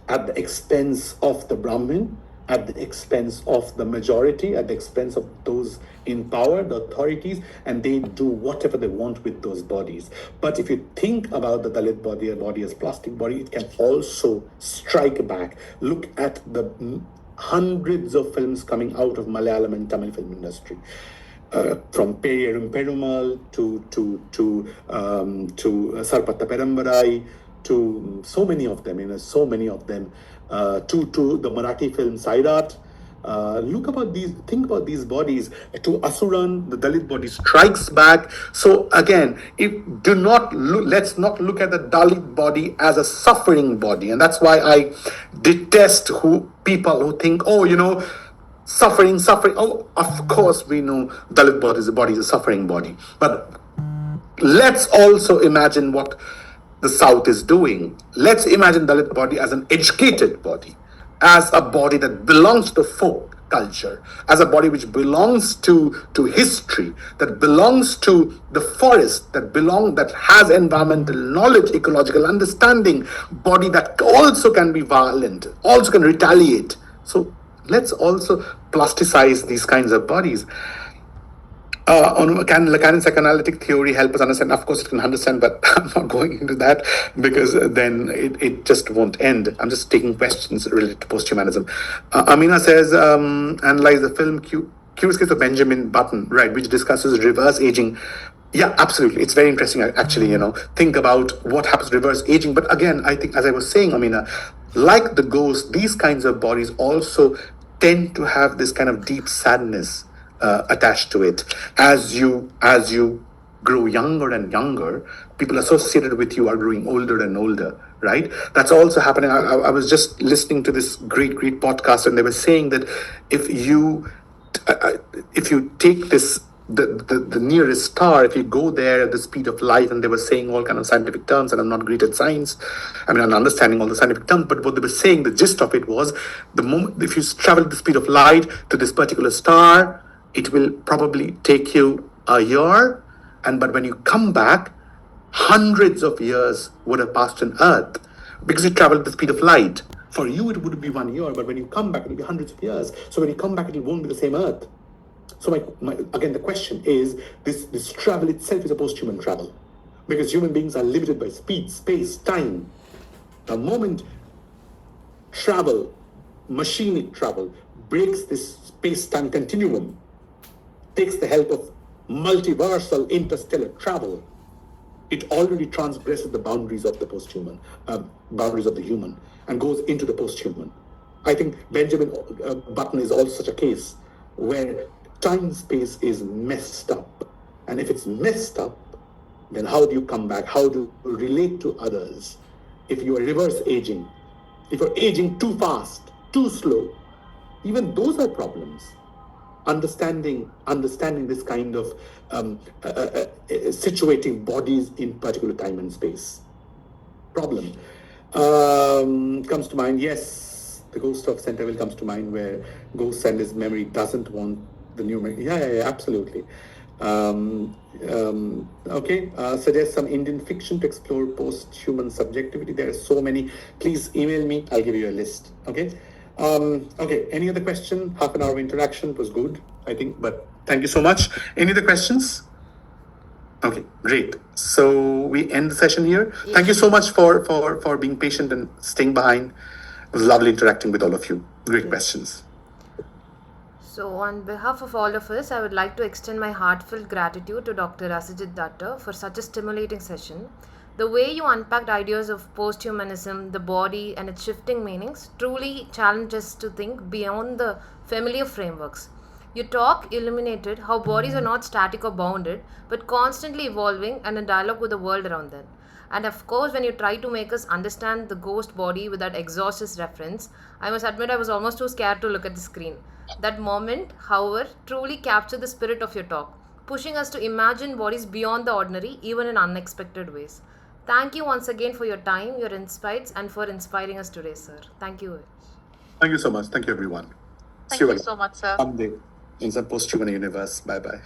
at the expense of the Brahmin, at the expense of the majority, at the expense of those in power, the authorities, and they do whatever they want with those bodies. But if you think about the Dalit body, a body as plastic body, it can also strike back. Look at the hundreds of films coming out of Malayalam and Tamil film industry. From Periyarum Perumal to Sarpatta Perambarai, to so many of them, to the Marathi film Sairat. Think about these bodies. To Asuran, the Dalit body strikes back. So again, let's not look at the Dalit body as a suffering body, and that's why I detest people who think, suffering. Oh, of course we know Dalit body is a suffering body, but let's also imagine what the South is doing. Let's imagine Dalit body as an educated body, as a body that belongs to folk culture, as a body which belongs to history, that belongs to the forest, that has environmental knowledge, ecological understanding, body that also can be violent, also can retaliate. So let's also plasticize these kinds of bodies. Can Lacan's psychoanalytic theory help us understand? Of course it can understand, but I'm not going into that because then it just won't end. I'm just taking questions related to posthumanism. Amina says, analyze the film Curious Case of Benjamin Button, right, which discusses reverse aging Yeah, absolutely. It's very interesting, actually, think about what happens to reverse aging. But again, I think, as I was saying, Amina, like the ghost, these kinds of bodies also tend to have this kind of deep sadness attached to it. As you grow younger and younger, people associated with you are growing older and older, right? That's also happening. I was just listening to this great podcast, and they were saying that if you if you take this the nearest star, if you go there at the speed of light, and they were saying all kind of scientific terms, and I'm not great at science, I mean, I'm understanding all the scientific terms, but what they were saying, the gist of it was, the moment if you travel at the speed of light to this particular star, it will probably take you a year, but when you come back, hundreds of years would have passed on Earth, because you travel at the speed of light. For you, it would be 1 year, but when you come back, it will be hundreds of years. So when you come back, it won't be the same Earth. So again, the question is, this travel itself is a post-human travel, because human beings are limited by speed, space, time. The moment travel, machinic travel, breaks this space-time continuum, takes the help of multiversal interstellar travel, it already transgresses the boundaries of the post-human, boundaries of the human, and goes into the post-human. I think Benjamin Button is also such a case where time-space is messed up. And if it's messed up, then how do you come back? How do you relate to others? If you are reverse aging, if you're aging too fast, too slow, even those are problems. Understanding this kind of situating bodies in particular time and space. Problem comes to mind. Yes, the ghost of Centerville comes to mind, where ghost and his memory doesn't want the new memory. Yeah, absolutely. Okay, suggest some Indian fiction to explore post-human subjectivity. There are so many. Please email me. I'll give you a list. Okay. Okay, any other question? Half an hour of interaction was good, I think, but thank you so much. Any other questions? Okay, great. So we end the session here. Yes. Thank you so much for being patient and staying behind. It was lovely interacting with all of you. Great questions. So on behalf of all of us, I would like to extend my heartfelt gratitude to Dr. Asijit Datta for such a stimulating session. The way you unpacked ideas of posthumanism, the body, and its shifting meanings truly challenges us to think beyond the familiar frameworks. Your talk illuminated how bodies are not static or bounded, but constantly evolving and in dialogue with the world around them. And of course, when you try to make us understand the ghost body with that exhaustless reference, I must admit I was almost too scared to look at the screen. That moment, however, truly captured the spirit of your talk, pushing us to imagine bodies beyond the ordinary, even in unexpected ways. Thank you once again for your time, your insights, and for inspiring us today, sir. Thank you. Thank you so much. Thank you, everyone. Thank you so much, sir. Someday in some post-human universe. Bye-bye.